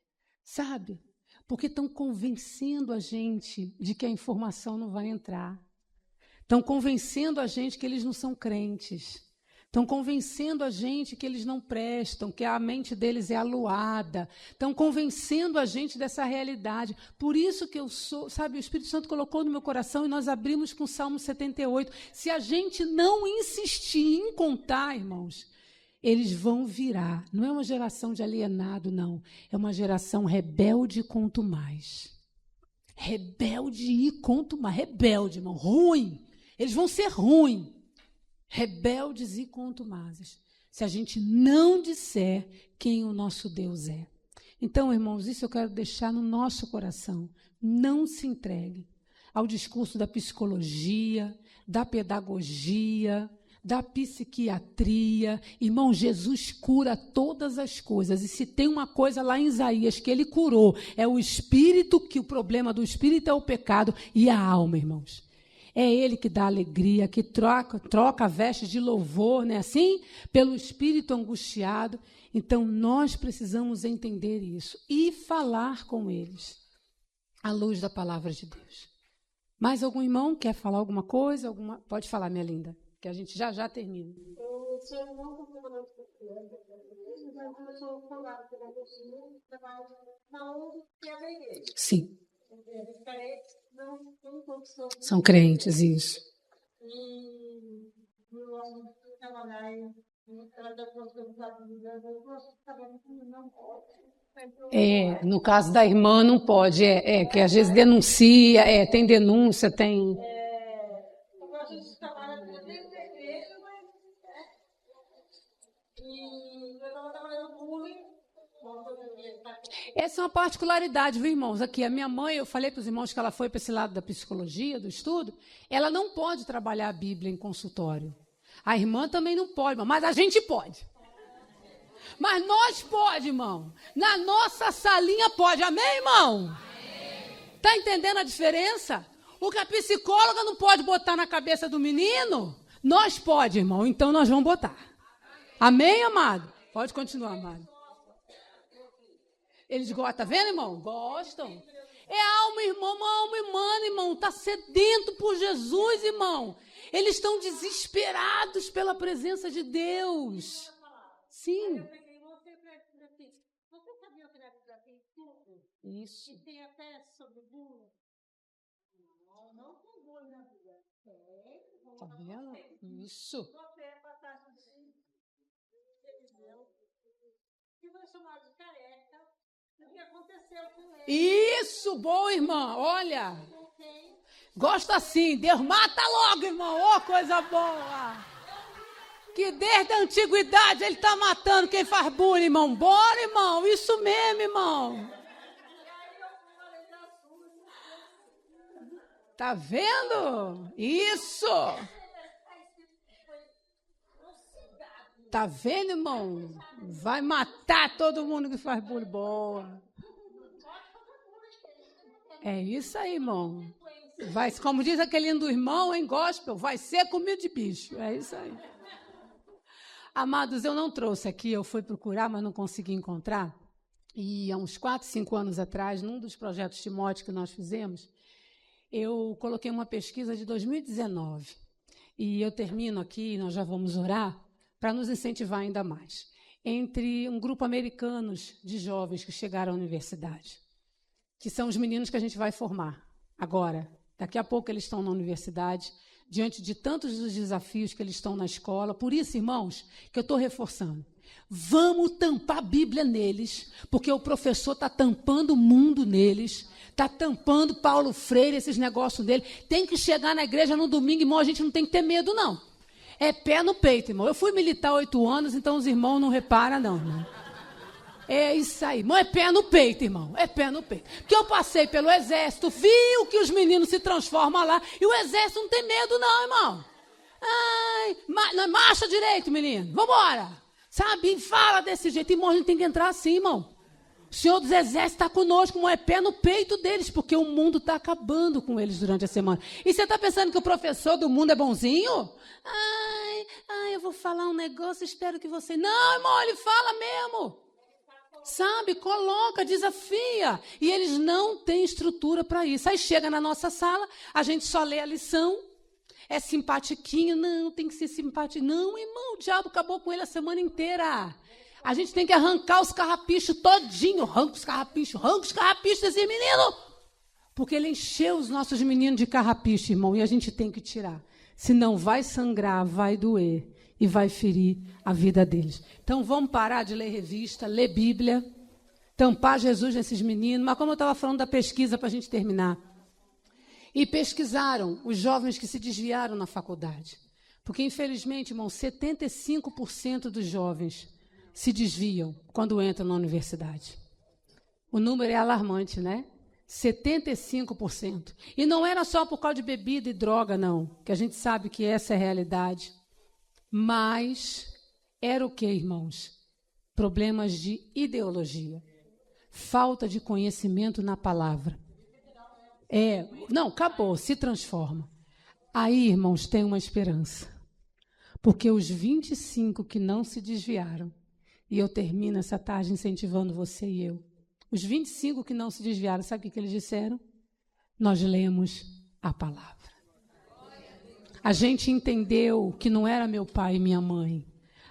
sabe? Porque estão convencendo a gente de que a informação não vai entrar. Estão convencendo a gente que eles não são crentes. Estão convencendo a gente que eles não prestam, que a mente deles é aluada. Estão convencendo a gente dessa realidade. Por isso que eu sou, sabe, o Espírito Santo colocou no meu coração e nós abrimos com o Salmo 78. Se a gente não insistir em contar, irmãos, eles vão virar. Não é uma geração de alienado, não. É uma geração rebelde e contumaz. Rebelde e contumaz. Rebelde, irmão. Ruim. Eles vão ser ruins. Rebeldes e contumazes, se a gente não disser quem o nosso Deus é. Então, irmãos, isso eu quero deixar no nosso coração. Não se entregue ao discurso da psicologia, da pedagogia, da psiquiatria. Irmão, Jesus cura todas as coisas. E se tem uma coisa lá em Isaías que ele curou, é o espírito, que o problema do espírito é o pecado e a alma, irmãos. É Ele que dá alegria, que troca vestes de louvor, né? Assim, pelo espírito angustiado. Então, nós precisamos entender isso e falar com eles à luz da palavra de Deus. Mais algum irmão quer falar alguma coisa? Pode falar, minha linda, que a gente já termina. O senhor não está falando então começou a falar que o trabalho na onde que é a igreja. Sim. Os parentes não são crentes, isso. E eu gosto de trabalhar em no caso da irmã não pode, que às vezes denuncia, tem denúncia, tem... Eu gosto de trabalhar dentro da igreja, mas... E eu estava trabalhando bullying. Essa é uma particularidade, viu, irmãos? Aqui, a minha mãe, eu falei para os irmãos que ela foi para esse lado da psicologia, do estudo, ela não pode trabalhar a Bíblia em consultório. A irmã também não pode, mas a gente pode. Mas nós pode, irmão. Na nossa salinha pode. Amém, irmão? Está entendendo a diferença? O que a psicóloga não pode botar na cabeça do menino, nós pode, irmão. Então nós vamos botar. Amém, amado? Pode continuar, amado. Eles gostam, tá vendo, irmão? Gostam. É alma, irmão, uma alma humana, irmão. Está sedento por Jesus, irmão. Eles estão desesperados pela presença de Deus. Sim. Você sabia que na Bíblia tem tudo? Isso. E tem até sobre bullying? Não tem bullying na Bíblia. Tá vendo? Isso. Você é passagem de televisão, que foi chamado de careca, o que aconteceu com ele. Isso, boa, irmã. Olha. Gosto assim. Deus mata logo, irmão. Ô, coisa boa. Que desde a antiguidade ele está matando quem faz bullying, irmão. Bora, irmão. Isso mesmo, irmão. Tá vendo? Isso. Tá vendo, irmão? Vai matar todo mundo que faz bullying. Boa. É isso aí, irmão. Vai, como diz aquele do irmão em gospel, vai ser comida de bicho. É isso aí. Amados, eu não trouxe aqui, eu fui procurar, mas não consegui encontrar. E há uns 4, 5 anos atrás, num dos projetos Timóteo que nós fizemos, eu coloquei uma pesquisa de 2019. E eu termino aqui, nós já vamos orar, para nos incentivar ainda mais. Entre um grupo americano de jovens que chegaram à universidade, que são os meninos que a gente vai formar agora. Daqui a pouco eles estão na universidade, diante de tantos dos desafios que eles estão na escola. Por isso, irmãos, que eu estou reforçando. Vamos tampar a Bíblia neles, porque o professor está tampando o mundo neles, está tampando Paulo Freire, esses negócios dele. Tem que chegar na igreja no domingo, irmão, a gente não tem que ter medo, não. É pé no peito, irmão. Eu fui militar 8 anos, então os irmãos não reparam, não, irmão. É isso aí, irmão, é pé no peito, irmão, é pé no peito. Porque eu passei pelo exército, vi o que os meninos se transformam lá, e o exército não tem medo não, irmão. Ai, marcha direito, menino, vambora. Sabe, e fala desse jeito, irmão, a gente tem que entrar assim, irmão. O Senhor dos Exércitos está conosco, irmão, é pé no peito deles, porque o mundo está acabando com eles durante a semana. E você está pensando que o professor do mundo é bonzinho? Ai, eu vou falar um negócio, espero que você... Não, irmão, ele fala mesmo. Sabe, coloca, desafia. E eles não têm estrutura para isso. Aí chega na nossa sala, a gente só lê a lição, é simpatiquinho. Não, tem que ser simpático. Não, irmão, o diabo acabou com ele a semana inteira. A gente tem que arrancar os carrapichos todinho. Arranca os carrapichos desse menino. Porque ele encheu os nossos meninos de carrapicho, irmão, e a gente tem que tirar. Senão vai sangrar, vai doer. E vai ferir a vida deles. Então, vamos parar de ler revista, ler Bíblia, tampar Jesus nesses meninos. Mas como eu estava falando da pesquisa, para a gente terminar. E pesquisaram os jovens que se desviaram na faculdade. Porque, infelizmente, irmão, 75% dos jovens se desviam quando entram na universidade. O número é alarmante, né? 75%. E não era só por causa de bebida e droga, não. Que a gente sabe que essa é a realidade. Mas era o que, irmãos? Problemas de ideologia. Falta de conhecimento na palavra. Não, acabou, se transforma. Aí, irmãos, tem uma esperança. Porque os 25 que não se desviaram, e eu termino essa tarde incentivando você e eu, os 25 que não se desviaram, sabe o que eles disseram? Nós lemos a palavra. A gente entendeu que não era meu pai e minha mãe.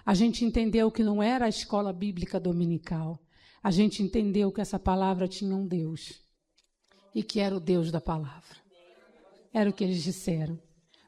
A gente entendeu que não era a escola bíblica dominical. A gente entendeu que essa palavra tinha um Deus. E que era o Deus da palavra. Era o que eles disseram.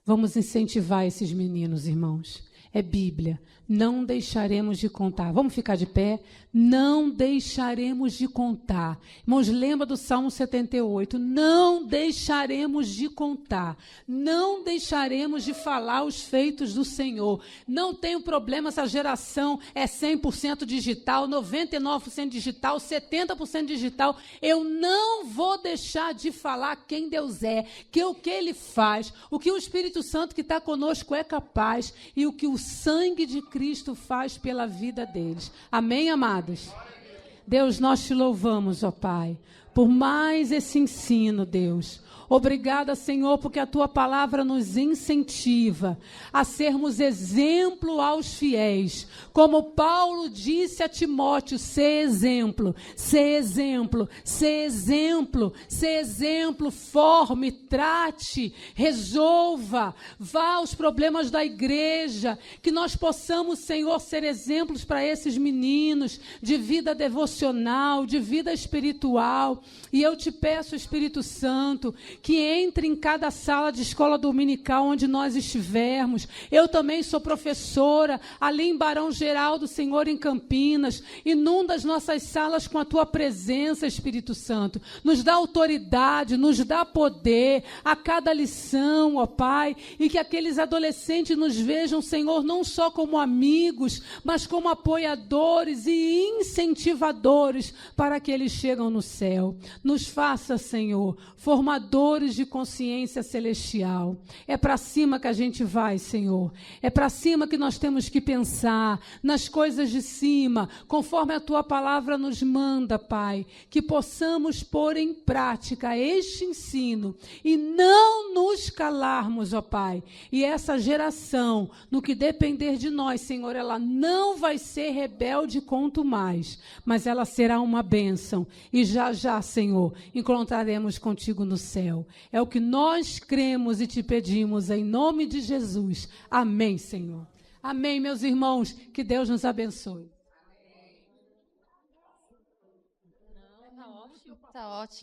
Vamos incentivar esses meninos, irmãos. É Bíblia. Não deixaremos de contar. Vamos ficar de pé? Não deixaremos de contar. Irmãos, lembra do Salmo 78. Não deixaremos de contar. Não deixaremos de falar os feitos do Senhor. Não tenho problema se a geração é 100% digital, 99% digital, 70% digital. Eu não vou deixar de falar quem Deus é, que o que Ele faz, o que o Espírito Santo que está conosco é capaz e o que o sangue de Cristo faz pela vida deles. Amém, amados? Deus, nós te louvamos, ó Pai, por mais esse ensino, Deus. Obrigada, Senhor, porque a Tua palavra nos incentiva a sermos exemplo aos fiéis. Como Paulo disse a Timóteo, ser exemplo, ser exemplo, ser exemplo, ser exemplo, forme, trate, resolva, vá aos problemas da igreja, que nós possamos, Senhor, ser exemplos para esses meninos de vida devocional, de vida espiritual. E eu te peço, Espírito Santo, que entre em cada sala de escola dominical onde nós estivermos. Eu também sou professora, ali em Barão Geraldo, Senhor, em Campinas. Inunda as nossas salas com a Tua presença, Espírito Santo. Nos dá autoridade, nos dá poder a cada lição, ó Pai, e que aqueles adolescentes nos vejam, Senhor, não só como amigos, mas como apoiadores e incentivadores para que eles cheguem no céu. Nos faça, Senhor, formadores de consciência celestial. É para cima que a gente vai, Senhor. É para cima que nós temos que pensar, nas coisas de cima, conforme a Tua palavra nos manda, Pai. Que possamos pôr em prática este ensino e não nos calarmos, ó Pai. E essa geração, no que depender de nós, Senhor, ela não vai ser rebelde quanto mais, mas ela será uma bênção. E já, já, Senhor, encontraremos contigo no céu. É o que nós cremos e te pedimos em nome de Jesus. Amém, Senhor. Amém, meus irmãos. Que Deus nos abençoe. Tá ótimo.